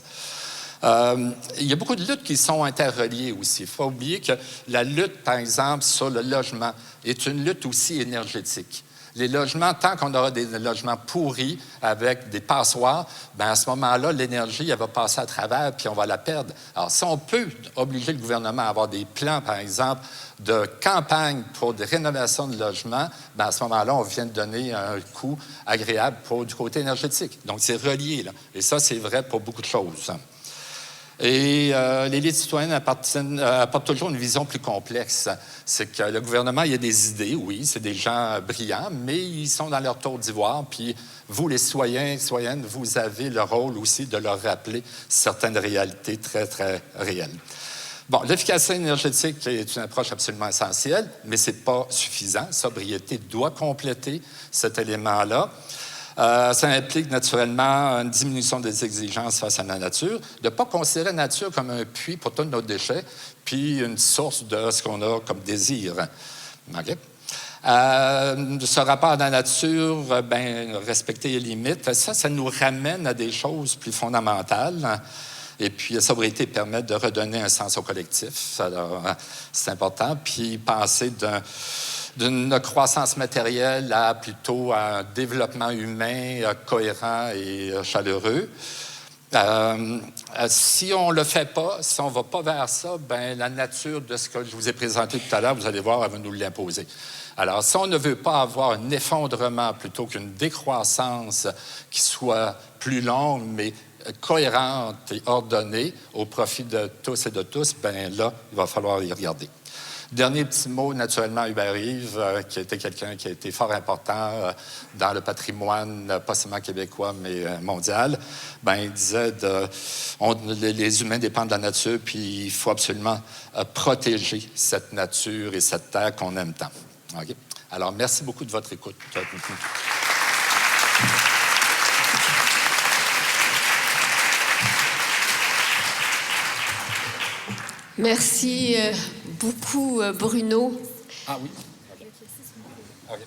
Il y a beaucoup de luttes qui sont interreliées aussi. Il faut oublier que la lutte, par exemple, sur le logement est une lutte aussi énergétique. Les logements, tant qu'on aura des logements pourris avec des passoires, bien à ce moment-là, l'énergie, elle va passer à travers puis on va la perdre. Alors, si on peut obliger le gouvernement à avoir des plans, par exemple, de campagne pour des rénovations de logements, bien à ce moment-là, on vient de donner un coût agréable du côté énergétique. Donc, c'est relié, là. Et ça, c'est vrai pour beaucoup de choses. Et l'élite citoyenne apporte toujours une vision plus complexe. C'est que le gouvernement, il y a des idées, oui, c'est des gens brillants, mais ils sont dans leur tour d'ivoire. Puis vous, les citoyens et citoyennes, vous avez le rôle aussi de leur rappeler certaines réalités très, très réelles. Bon, l'efficacité énergétique est une approche absolument essentielle, mais ce n'est pas suffisant. Sobriété doit compléter cet élément-là. Ça implique naturellement une diminution des exigences face à la nature, de ne pas considérer la nature comme un puits pour tous nos déchets, puis une source de ce qu'on a comme désir. OK? Ce rapport à la nature, respecter les limites, ça nous ramène à des choses plus fondamentales. Et puis, la sobriété permet de redonner un sens au collectif. Alors, c'est important. Puis, penser d'une croissance matérielle à plutôt un développement humain cohérent et chaleureux. Si on ne le fait pas, si on ne va pas vers ça, la nature de ce que je vous ai présenté tout à l'heure, vous allez voir, elle va nous l'imposer. Alors, si on ne veut pas avoir un effondrement plutôt qu'une décroissance qui soit plus longue, mais cohérente et ordonnée au profit de tous et de tous, là, il va falloir y regarder. Dernier petit mot, naturellement, Hubert Reeves, qui a été quelqu'un qui a été fort important dans le patrimoine, pas seulement québécois, mais mondial. Il disait les humains dépendent de la nature, puis il faut absolument protéger cette nature et cette terre qu'on aime tant. Okay? Alors, merci beaucoup de votre écoute. Merci beaucoup, Bruno. Ah oui? Okay.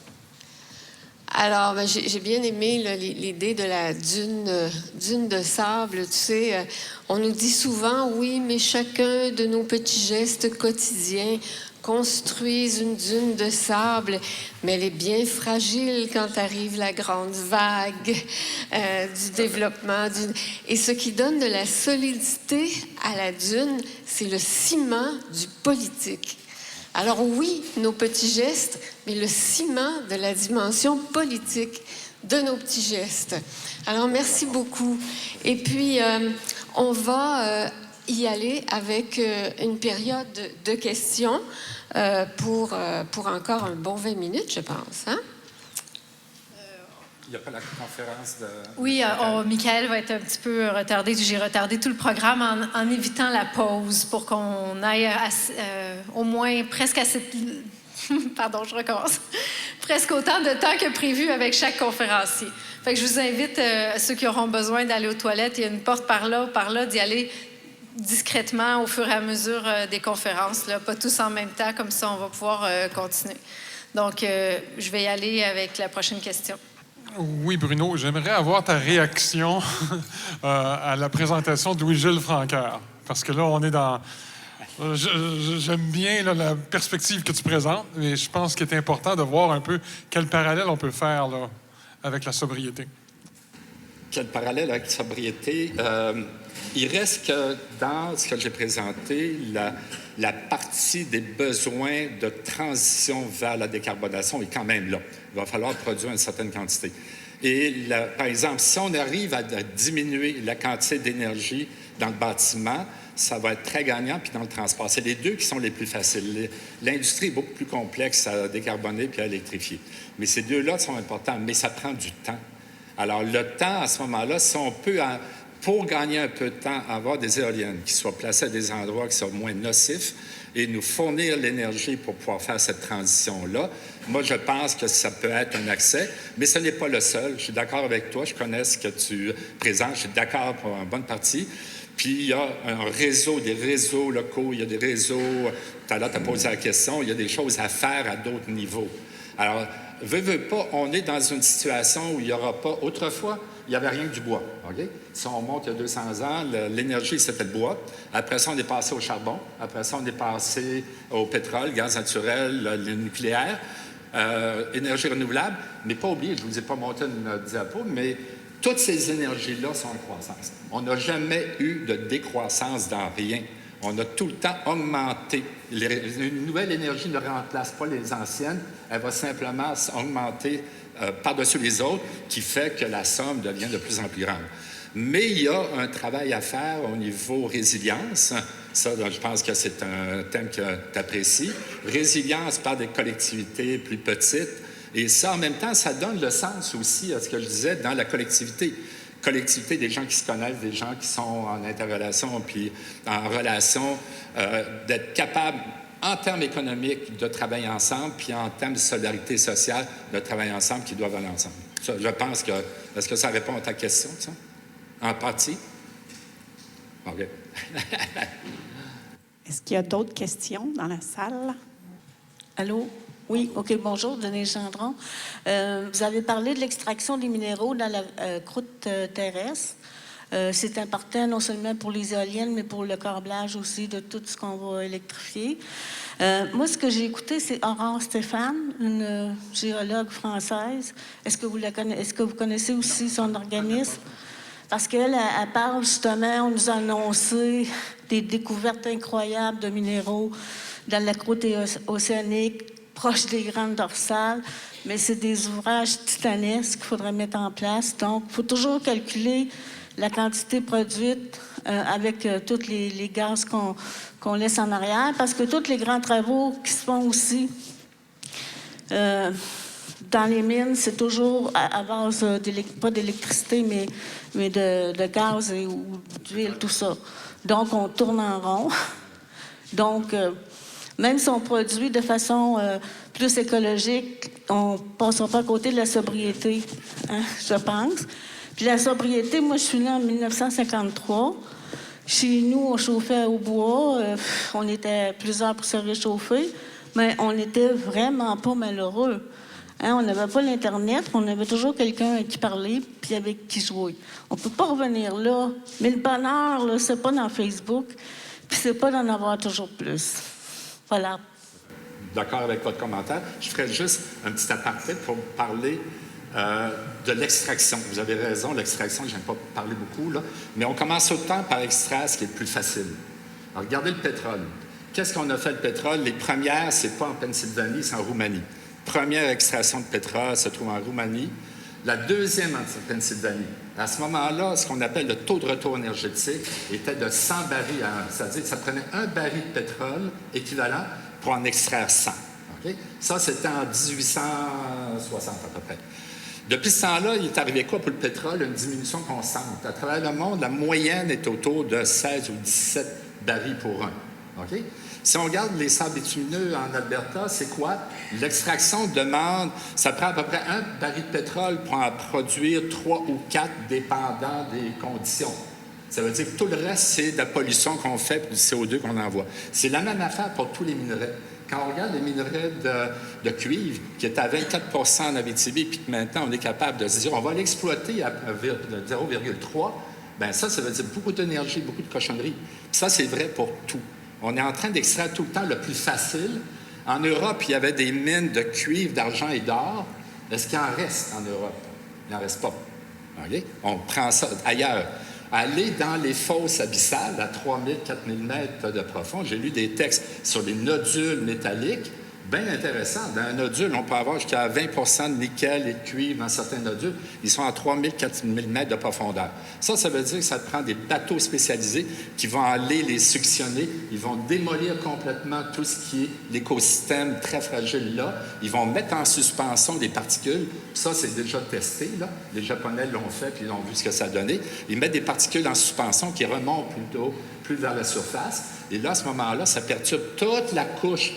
Alors, j'ai bien aimé l'idée de la dune de sable. Tu sais, on nous dit souvent, oui, mais chacun de nos petits gestes quotidiens construisent une dune de sable, mais elle est bien fragile quand arrive la grande vague du développement. Et ce qui donne de la solidité à la dune, c'est le ciment du politique. Alors oui, nos petits gestes, mais le ciment de la dimension politique de nos petits gestes. Alors merci beaucoup. Et puis, on va y aller avec une période de questions pour encore un bon 20 minutes, je pense. Hein? Il n'y a pas la conférence de... Oui, Michael va être un petit peu retardé. J'ai retardé tout le programme en évitant la pause pour qu'on aille au moins presque à cette... Pardon, je recommence. Presque autant de temps que prévu avec chaque conférencier. Fait que je vous invite, ceux qui auront besoin d'aller aux toilettes, il y a une porte par là, d'y aller discrètement au fur et à mesure des conférences, là, pas tous en même temps, comme ça on va pouvoir continuer. Donc, je vais y aller avec la prochaine question. Oui, Bruno, j'aimerais avoir ta réaction à la présentation de Louis-Jules Francaire. Parce que là, on est dans... J'aime bien là, la perspective que tu présentes, mais je pense qu'il est important de voir un peu quel parallèle on peut faire là, avec la sobriété. Quel parallèle avec la sobriété? Il reste que dans ce que j'ai présenté, la partie des besoins de transition vers la décarbonation est quand même là. Il va falloir produire une certaine quantité. Et par exemple, si on arrive à diminuer la quantité d'énergie dans le bâtiment, ça va être très gagnant, puis dans le transport. C'est les deux qui sont les plus faciles. L'industrie est beaucoup plus complexe à décarboner puis à électrifier. Mais ces deux-là sont importants, mais ça prend du temps. Alors, le temps, à ce moment-là, si on peut, pour gagner un peu de temps, avoir des éoliennes qui soient placées à des endroits qui soient moins nocifs et nous fournir l'énergie pour pouvoir faire cette transition-là, moi, je pense que ça peut être un accès, mais ce n'est pas le seul. Je suis d'accord avec toi, je connais ce que tu présentes, je suis d'accord pour une bonne partie. Puis, il y a un réseau, des réseaux locaux, il y a des réseaux, tout à l'heure, tu as posé la question, il y a des choses à faire à d'autres niveaux. Alors, veux pas, on est dans une situation où il n'y aura pas... Autrefois, il n'y avait rien que du bois. Okay? Si on monte il y a 200 ans, l'énergie, c'était le bois. Après ça, on est passé au charbon. Après ça, on est passé au pétrole, gaz naturel, le nucléaire, énergie renouvelable. Mais pas oublier, je ne vous ai pas monté une diapo, mais toutes ces énergies-là sont en croissance. On n'a jamais eu de décroissance dans rien. On a tout le temps augmenté. Une nouvelle énergie ne remplace pas les anciennes. Elle va simplement augmenter par-dessus les autres, qui fait que la somme devient de plus en plus grande. Mais il y a un travail à faire au niveau résilience. Ça, je pense que c'est un thème que tu apprécies. Résilience par des collectivités plus petites. Et ça, en même temps, ça donne le sens aussi à ce que je disais dans la collectivité. collectivité, des gens qui se connaissent, des gens qui sont en interrelation, puis en relation, d'être capables, en termes économiques, de travailler ensemble, puis en termes de solidarité sociale, de travailler ensemble, qui doivent aller ensemble. Ça, je pense que... Est-ce que ça répond à ta question, ça? En partie? OK. Est-ce qu'il y a d'autres questions dans la salle? Allô? Oui, OK, bonjour, Denise Gendron. Vous avez parlé de l'extraction des minéraux dans la croûte terrestre. C'est important non seulement pour les éoliennes, mais pour le câblage aussi de tout ce qu'on va électrifier. Moi, ce que j'ai écouté, c'est Aurore Stéphane, une géologue française. Est-ce que vous connaissez aussi son organisme? Parce qu'elle elle parle justement, on nous a annoncé des découvertes incroyables de minéraux dans la croûte océanique, proche des grandes dorsales, mais c'est des ouvrages titanesques qu'il faudrait mettre en place. Donc, il faut toujours calculer la quantité produite avec tous les gaz qu'on laisse en arrière, parce que tous les grands travaux qui se font aussi dans les mines, c'est toujours à base, pas d'électricité, mais de gaz ou d'huile, tout ça. Donc, on tourne en rond. Donc, même si on produit de façon plus écologique, on ne passera pas à côté de la sobriété, hein, je pense. Puis la sobriété, moi, je suis née en 1953. Chez nous, on chauffait au bois. On était plusieurs pour se réchauffer, mais on n'était vraiment pas malheureux. Hein, on n'avait pas l'Internet, on avait toujours quelqu'un qui parlait puis avec qui jouer. On ne peut pas revenir là. Mais le bonheur, là, c'est pas dans Facebook, puis c'est pas d'en avoir toujours plus. Voilà. D'accord avec votre commentaire. Je ferais juste un petit aparté pour parler de l'extraction. Vous avez raison, l'extraction, je n'aime pas parler beaucoup, là, mais on commence tout le temps par extraire ce qui est le plus facile. Alors, regardez le pétrole. Qu'est-ce qu'on a fait le pétrole? Les premières, c'est pas en Pennsylvanie, c'est en Roumanie. Première extraction de pétrole se trouve en Roumanie. La deuxième en Pennsylvanie. À ce moment-là, ce qu'on appelle le taux de retour énergétique était de 100 barils. C'est-à-dire que ça prenait un baril de pétrole équivalent pour en extraire 100. Okay? Ça, c'était en 1860 à peu près. Depuis ce temps-là, il est arrivé quoi pour le pétrole? Une diminution constante. À travers le monde, la moyenne est autour de 16 ou 17 barils pour un. Okay? Si on regarde les sables bitumineux en Alberta, c'est quoi? L'extraction demande, ça prend à peu près un baril de pétrole pour en produire 3 ou 4, dépendant des conditions. Ça veut dire que tout le reste, c'est de la pollution qu'on fait et du CO2 qu'on envoie. C'est la même affaire pour tous les minerais. Quand on regarde les minerais de cuivre, qui est à 24 en Abitibi, puis que maintenant, on est capable de se dire, on va l'exploiter à 0,3, bien ça veut dire beaucoup d'énergie, beaucoup de cochonneries. Puis ça, c'est vrai pour tout. On est en train d'extraire tout le temps le plus facile. En Europe, il y avait des mines de cuivre, d'argent et d'or. Est-ce qu'il en reste en Europe? Il n'en reste pas. Okay? On prend ça ailleurs. Aller dans les fosses abyssales à 3000, 4000 mètres de profond, j'ai lu des textes sur les nodules métalliques, bien intéressants. Dans un nodule, on peut avoir jusqu'à 20 de nickel et de cuivre dans certains nodules. Ils sont à 3000, 4000 mètres de profondeur. Ça veut dire que ça prend des bateaux spécialisés qui vont aller les suctionner. Ils vont démolir complètement tout ce qui est l'écosystème très fragile là. Ils vont mettre en suspension des particules. Ça, c'est déjà testé, là. Les Japonais l'ont fait puis ils ont vu ce que ça donnait. Ils mettent des particules en suspension qui remontent plus vers la surface. Et là, à ce moment-là, ça perturbe toute la couche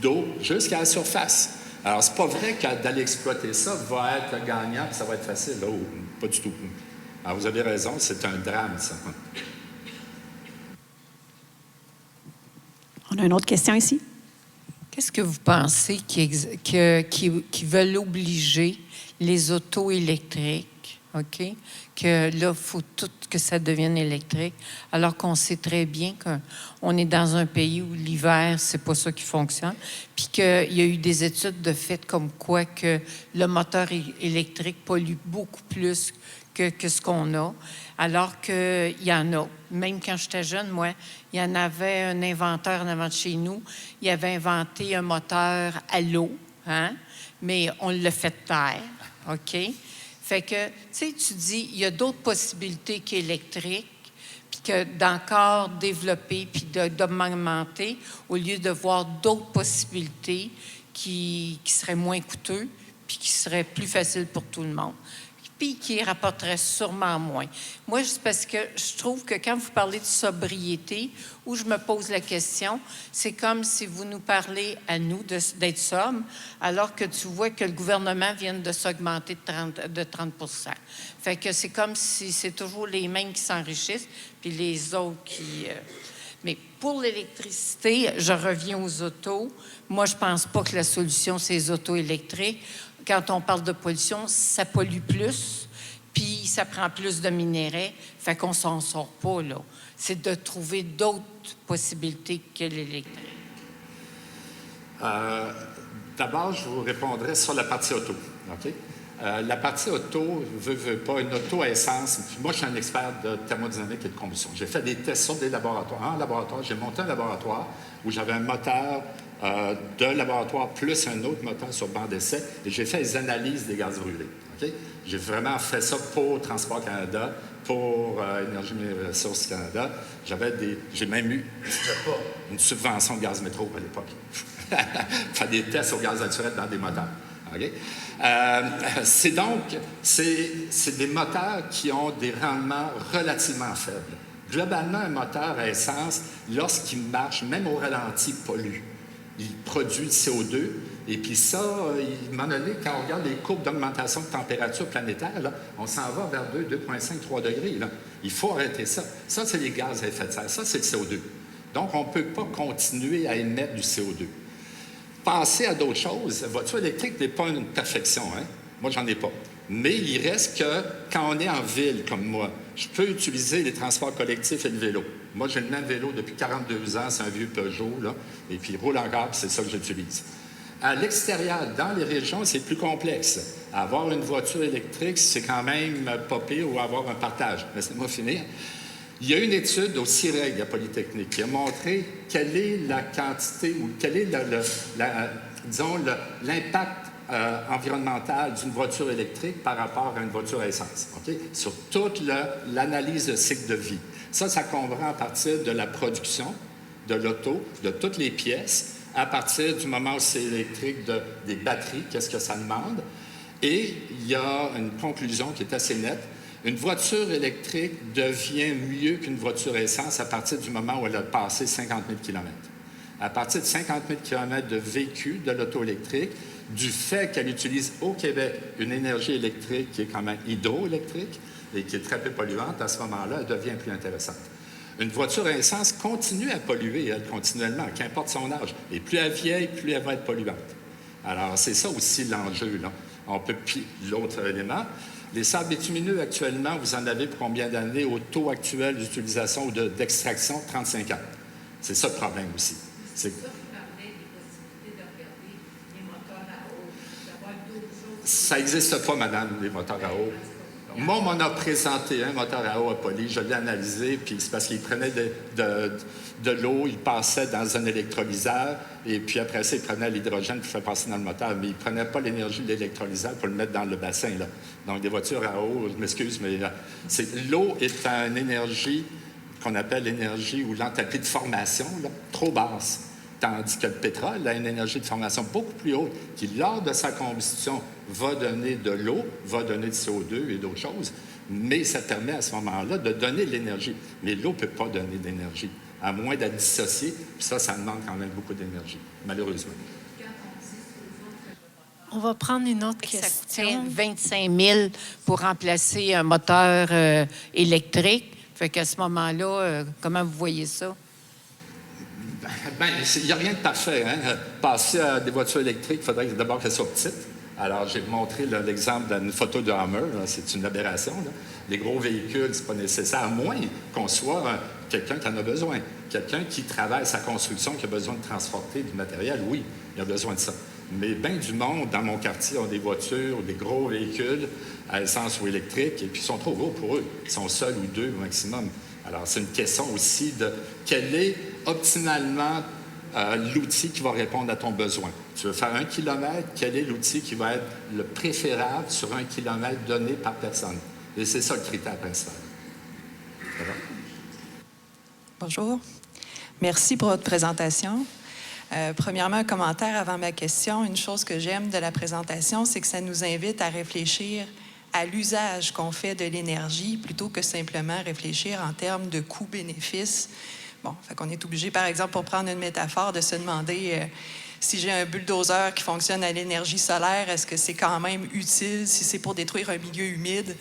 d'eau jusqu'à la surface. Alors, c'est pas vrai que d'aller exploiter ça va être gagnant et ça va être facile. Oh, pas du tout. Alors, vous avez raison, c'est un drame, ça. On a une autre question ici. Qu'est-ce que vous pensez qui veulent obliger les autos électriques, OK? Que là, il faut tout que ça devienne électrique, alors qu'on sait très bien qu'on est dans un pays où l'hiver, c'est pas ça qui fonctionne, puis qu'il y a eu des études de fait comme quoi que le moteur électrique pollue beaucoup plus que ce qu'on a, alors qu'il y en a. Même quand j'étais jeune, moi, il y en avait un inventeur en avant de chez nous, il avait inventé un moteur à l'eau, hein? Mais on l'a fait taire, OK? Fait que, tu sais, tu dis, il y a d'autres possibilités qu'électriques, puis que d'encore développer, puis d'augmenter, au lieu de voir d'autres possibilités qui seraient moins coûteuses, puis qui seraient plus faciles pour tout le monde. puis qui rapporterait sûrement moins. Moi, c'est parce que je trouve que quand vous parlez de sobriété, où je me pose la question, c'est comme si vous nous parlez à nous d'être sobre, alors que tu vois que le gouvernement vient de s'augmenter de 30 Fait que c'est comme si c'est toujours les mêmes qui s'enrichissent, puis les autres qui... Mais pour l'électricité, je reviens aux autos. Moi, je pense pas que la solution, c'est les autos électriques. Quand on parle de pollution, ça pollue plus, puis ça prend plus de minerais, fait qu'on s'en sort pas, là. C'est de trouver d'autres possibilités que l'électrique. D'abord, je vous répondrai sur la partie auto. OK? La partie auto, veut pas, une auto à essence. Puis moi, je suis un expert de thermodynamique et de combustion. J'ai fait des tests sur des laboratoires. En laboratoire, j'ai monté un laboratoire où j'avais un moteur de laboratoire plus un autre moteur sur banc d'essai et j'ai fait les analyses des gaz brûlés. Okay? J'ai vraiment fait ça pour Transport Canada, pour Énergie et Ressources Canada. J'ai même eu une subvention de gaz métro à l'époque. Faire des tests au gaz naturel dans des moteurs. Okay? C'est des moteurs qui ont des rendements relativement faibles. Globalement, un moteur à essence, lorsqu'il marche, même au ralenti, pollue. Il produit du CO2. Et puis ça, à un moment donné, quand on regarde les courbes d'augmentation de température planétaire, là, on s'en va vers 2,5, 3 degrés. Là. Il faut arrêter ça. Ça, c'est les gaz à effet de serre. Ça, c'est le CO2. Donc, on ne peut pas continuer à émettre du CO2. Passer à d'autres choses. La voiture électrique n'est pas une perfection. Hein? Moi, j'en ai pas. Mais il reste que quand on est en ville, comme moi, je peux utiliser les transports collectifs et le vélo. Moi, j'ai le même vélo depuis 42 ans. C'est un vieux Peugeot, là. Et puis, il roule encore, puis c'est ça que j'utilise. À l'extérieur, dans les régions, c'est plus complexe. Avoir une voiture électrique, c'est quand même pas pire, ou avoir un partage. Laissez-moi finir. Il y a une étude au CIREG à Polytechnique qui a montré quelle est la quantité ou quel est l'impact environnemental d'une voiture électrique par rapport à une voiture à essence, okay? Sur toute l'analyse de cycle de vie. Ça comprend à partir de la production de l'auto, de toutes les pièces, à partir du moment où c'est électrique, des batteries, qu'est-ce que ça demande. Et il y a une conclusion qui est assez nette. Une voiture électrique devient mieux qu'une voiture à essence à partir du moment où elle a passé 50 000 km. À partir de 50 000 km de vécu de l'auto électrique, du fait qu'elle utilise au Québec une énergie électrique qui est quand même hydroélectrique et qui est très peu polluante, à ce moment-là, elle devient plus intéressante. Une voiture à essence continue à polluer, elle, continuellement, qu'importe son âge. Et plus elle vieillit, plus elle va être polluante. Alors, c'est ça aussi l'enjeu, là. On peut... Puis, l'autre élément, les sables bitumineux, actuellement, vous en avez pour combien d'années au taux actuel d'utilisation ou d'extraction? 35 ans. C'est ça le problème aussi. Ça n'existe pas, madame, les moteurs à eau. Moi, on m'en a présenté un moteur à eau à Poly, je l'ai analysé, puis c'est parce qu'il prenait de l'eau, il passait dans un électrolyseur, et puis après ça, il prenait l'hydrogène pour faire passer dans le moteur, mais il ne prenait pas l'énergie de l'électrolyseur pour le mettre dans le bassin, là. Donc, des voitures à eau, je m'excuse, mais l'eau est une énergie qu'on appelle l'énergie ou l'enthalpie de formation, là, trop basse. Tandis que le pétrole a une énergie de formation beaucoup plus haute qui, lors de sa combustion, va donner de l'eau, va donner du CO2 et d'autres choses, mais ça permet à ce moment-là de donner de l'énergie. Mais l'eau ne peut pas donner d'énergie, à moins d'être dissociée, puis ça demande quand même beaucoup d'énergie, malheureusement. On va prendre une autre Ça question. coûte 25 000 pour remplacer un moteur électrique. Fait qu'à ce moment-là, comment vous voyez ça? Bien, il n'y a rien de parfait. Hein? Passer à des voitures électriques, il faudrait d'abord qu'elles soient petites. Alors, j'ai montré l'exemple d'une photo de Hummer. C'est une aberration. Là. Les gros véhicules, ce n'est pas nécessaire, à moins qu'on soit quelqu'un qui en a besoin. Quelqu'un qui travaille sa construction, qui a besoin de transporter du matériel, oui, il a besoin de ça. Mais bien du monde, dans mon quartier, ont des voitures, des gros véhicules à essence ou électrique, et puis ils sont trop gros pour eux. Ils sont seuls ou deux au maximum. Alors, c'est une question aussi de quel est optimalement l'outil qui va répondre à ton besoin. Tu veux faire 1 kilomètre, quel est l'outil qui va être le préférable sur 1 kilomètre donné par personne? Et c'est ça le critère principal. Bonjour. Merci pour votre présentation. Premièrement, un commentaire avant ma question. Une chose que j'aime de la présentation, c'est que ça nous invite à réfléchir à l'usage qu'on fait de l'énergie plutôt que simplement réfléchir en termes de coût-bénéfice. Bon, fait qu'on est obligé, par exemple, pour prendre une métaphore, de se demander si j'ai un bulldozer qui fonctionne à l'énergie solaire, est-ce que c'est quand même utile, si c'est pour détruire un milieu humide,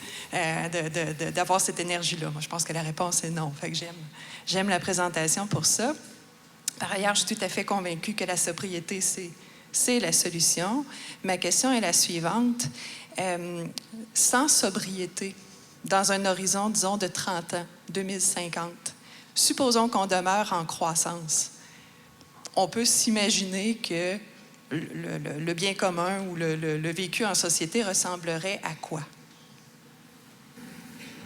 d'avoir cette énergie-là? Moi, je pense que la réponse est non. Fait que j'aime la présentation pour ça. Par ailleurs, je suis tout à fait convaincue que la sobriété, c'est la solution. Ma question est la suivante. Sans sobriété, dans un horizon, disons, de 30 ans, 2050, supposons qu'on demeure en croissance. On peut s'imaginer que le bien commun ou le vécu en société ressemblerait à quoi?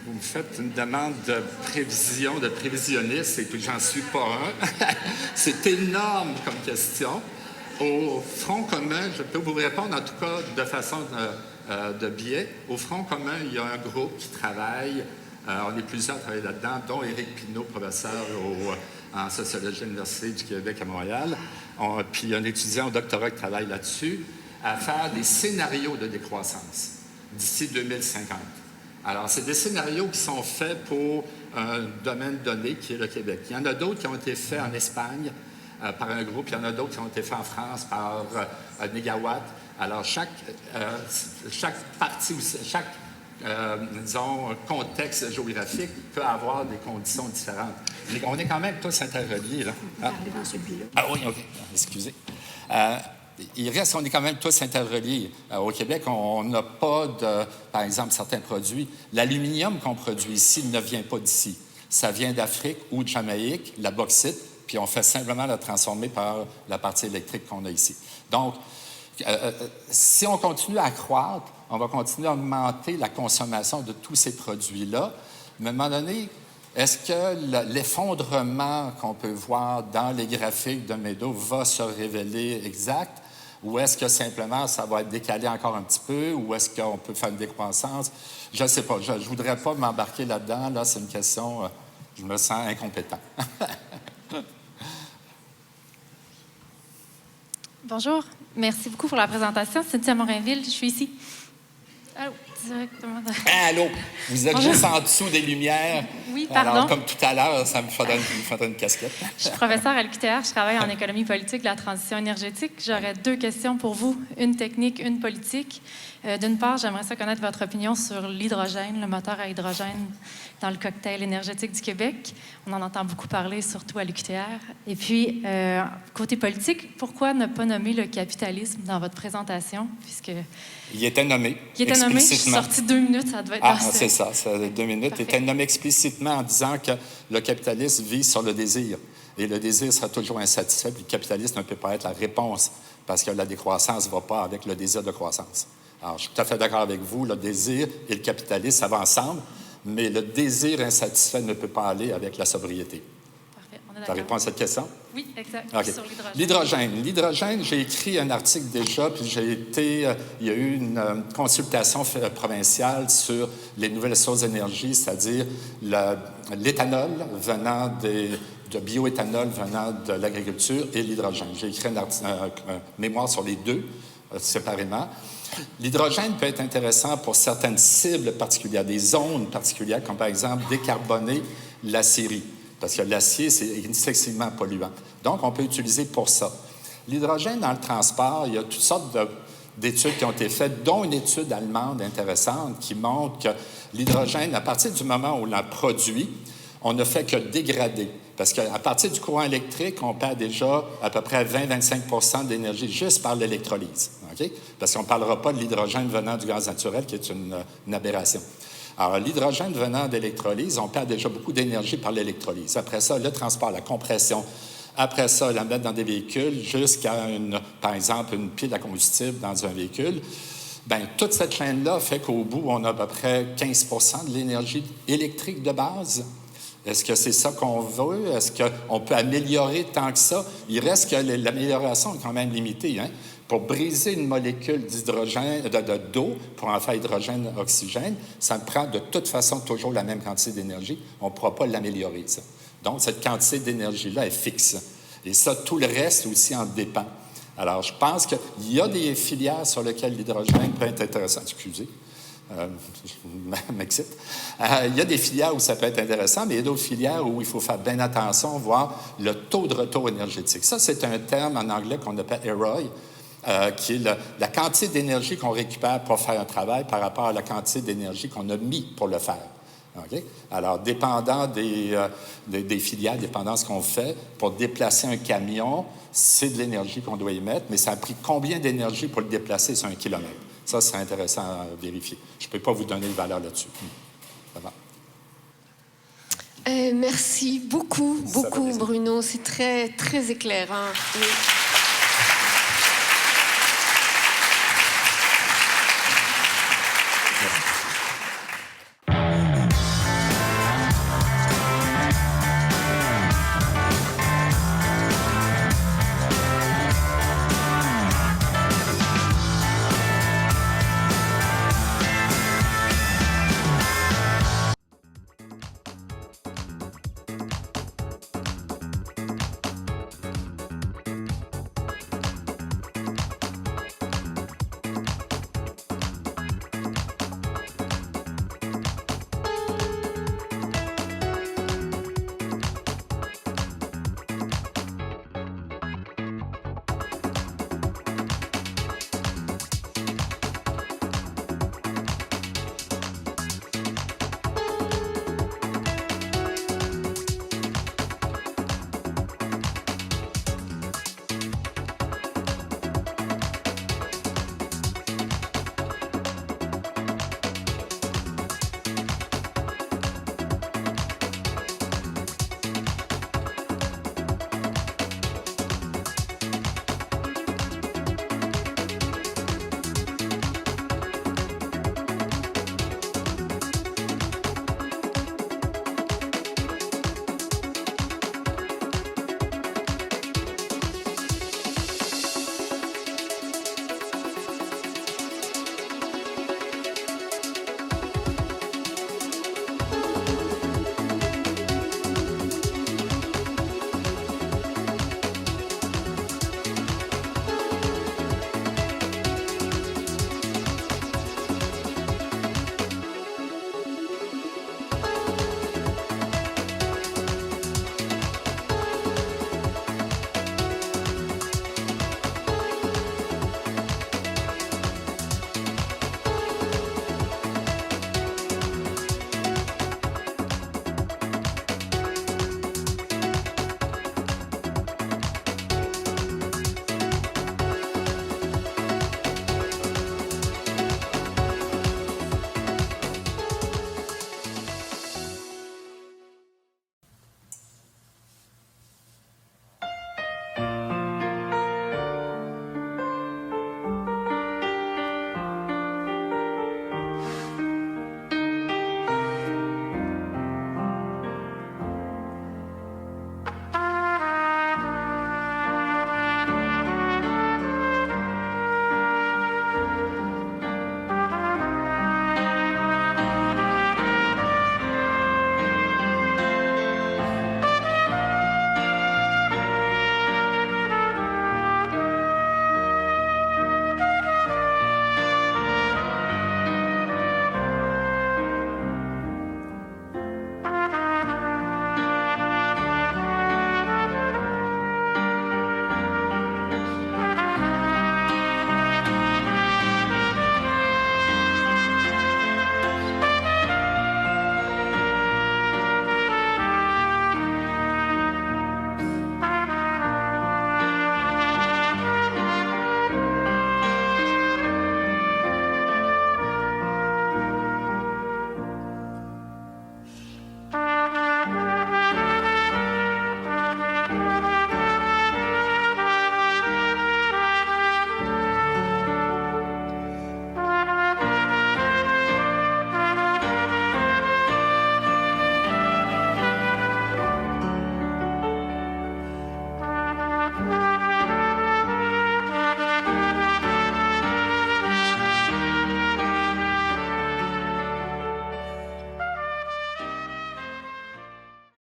Vous me faites une demande de prévision, de prévisionniste, et puis j'en suis pas un. C'est énorme comme question. Au Front commun, je peux vous répondre en tout cas de façon de biais. Au Front commun, il y a un groupe qui travaille, on est plusieurs à travailler là-dedans, dont Éric Pinault, professeur en sociologie à l'Université du Québec à Montréal. Puis un étudiant au doctorat qui travaille là-dessus, à faire des scénarios de décroissance d'ici 2050. Alors, c'est des scénarios qui sont faits pour un domaine donné qui est le Québec. Il y en a d'autres qui ont été faits en Espagne par un groupe, il y en a d'autres qui ont été faits en France par Négawatt. Alors, chaque partie, chaque disons, contexte géographique peut avoir des conditions différentes. Mais on est quand même tous interreliés, là. Ah, ah oui, OK. Excusez. On est quand même tous interreliés. Au Québec, on n'a pas de, par exemple, certains produits. L'aluminium qu'on produit ici ne vient pas d'ici. Ça vient d'Afrique ou de Jamaïque, la bauxite, puis on fait simplement la transformer par la partie électrique qu'on a ici. Donc, si on continue à croître, on va continuer à augmenter la consommation de tous ces produits-là. Mais à un moment donné, est-ce que l'effondrement qu'on peut voir dans les graphiques de Meadow va se révéler exact? Ou est-ce que simplement ça va être décalé encore un petit peu? Ou est-ce qu'on peut faire une décroissance? Je ne sais pas. Je ne voudrais pas m'embarquer là-dedans. Là, c'est une question, je me sens incompétent. Bonjour. Merci beaucoup pour la présentation. Cynthia Morinville, je suis ici. Allô, directement. Allô, vous êtes Bonjour. juste en dessous des lumières. Oui, pardon. Alors, comme tout à l'heure, ça me faudrait une casquette. Je suis professeure à l'UQTR, je travaille en économie politique de la transition énergétique. J'aurais 2 questions pour vous, une technique, une politique. D'une part, j'aimerais ça connaître votre opinion sur l'hydrogène, le moteur à hydrogène dans le cocktail énergétique du Québec. On en entend beaucoup parler, surtout à l'UQTR. Et puis, côté politique, pourquoi ne pas nommer le capitalisme dans votre présentation, puisque... Il était nommé. Il était nommé, je suis sortie 2 minutes, ça devait être... Ah, c'est ça, 2 minutes. Parfait. Il était nommé explicitement en disant que le capitalisme vise sur le désir. Et le désir sera toujours insatisfait, puis le capitalisme ne peut pas être la réponse, parce que la décroissance ne va pas avec le désir de croissance. Alors, je suis tout à fait d'accord avec vous, le désir et le capitalisme, ça va ensemble, mais le désir insatisfait ne peut pas aller avec la sobriété. Parfait, on est Ça d'accord. répond à cette question? Oui, exact. Okay. Sur l'hydrogène. L'hydrogène, j'ai écrit un article déjà, puis il y a eu une consultation provinciale sur les nouvelles sources d'énergie, c'est-à-dire l'éthanol venant de bioéthanol venant de l'agriculture et l'hydrogène. J'ai écrit un mémoire sur les deux, séparément. L'hydrogène peut être intéressant pour certaines cibles particulières, des zones particulières, comme par exemple décarboner l'acierie, parce que l'acier, c'est excessivement polluant. Donc, on peut utiliser pour ça. L'hydrogène dans le transport, il y a toutes sortes d'études qui ont été faites, dont une étude allemande intéressante qui montre que l'hydrogène, à partir du moment où on l'a produit, on ne fait que dégrader. Parce qu'à partir du courant électrique, on perd déjà à peu près 20-25 d'énergie juste par l'électrolyse. Okay? Parce qu'on ne parlera pas de l'hydrogène venant du gaz naturel, qui est une aberration. Alors, l'hydrogène venant d'électrolyse, on perd déjà beaucoup d'énergie par l'électrolyse. Après ça, le transport, la compression. Après ça, la mettre dans des véhicules jusqu'à, par exemple, une pile à combustible dans un véhicule. Bien, toute cette chaîne-là fait qu'au bout, on a à peu près 15 de l'énergie électrique de base. Est-ce que c'est ça qu'on veut? Est-ce qu'on peut améliorer tant que ça? Il reste que l'amélioration est quand même limitée. Hein? Pour briser une molécule d'hydrogène, d'eau, pour en faire hydrogène-oxygène, ça prend de toute façon toujours la même quantité d'énergie. On ne pourra pas l'améliorer, ça. Donc, cette quantité d'énergie-là est fixe. Et ça, tout le reste aussi en dépend. Alors, je pense qu'il y a des filières sur lesquelles l'hydrogène peut être intéressant. Excusez. je m'excite. Il y a des filières où ça peut être intéressant, mais il y a d'autres filières où il faut faire bien attention, voir le taux de retour énergétique. Ça, c'est un terme en anglais qu'on appelle ROI, qui est la quantité d'énergie qu'on récupère pour faire un travail par rapport à la quantité d'énergie qu'on a mis pour le faire. Okay? Alors, dépendant des filières, dépendant de ce qu'on fait, pour déplacer un camion, c'est de l'énergie qu'on doit y mettre, mais ça a pris combien d'énergie pour le déplacer sur 1 kilomètre? Ça, c'est intéressant à vérifier. Je ne peux pas vous donner de valeur là-dessus. Ça va? Merci beaucoup, Bruno. C'est très, très éclairant. Oui.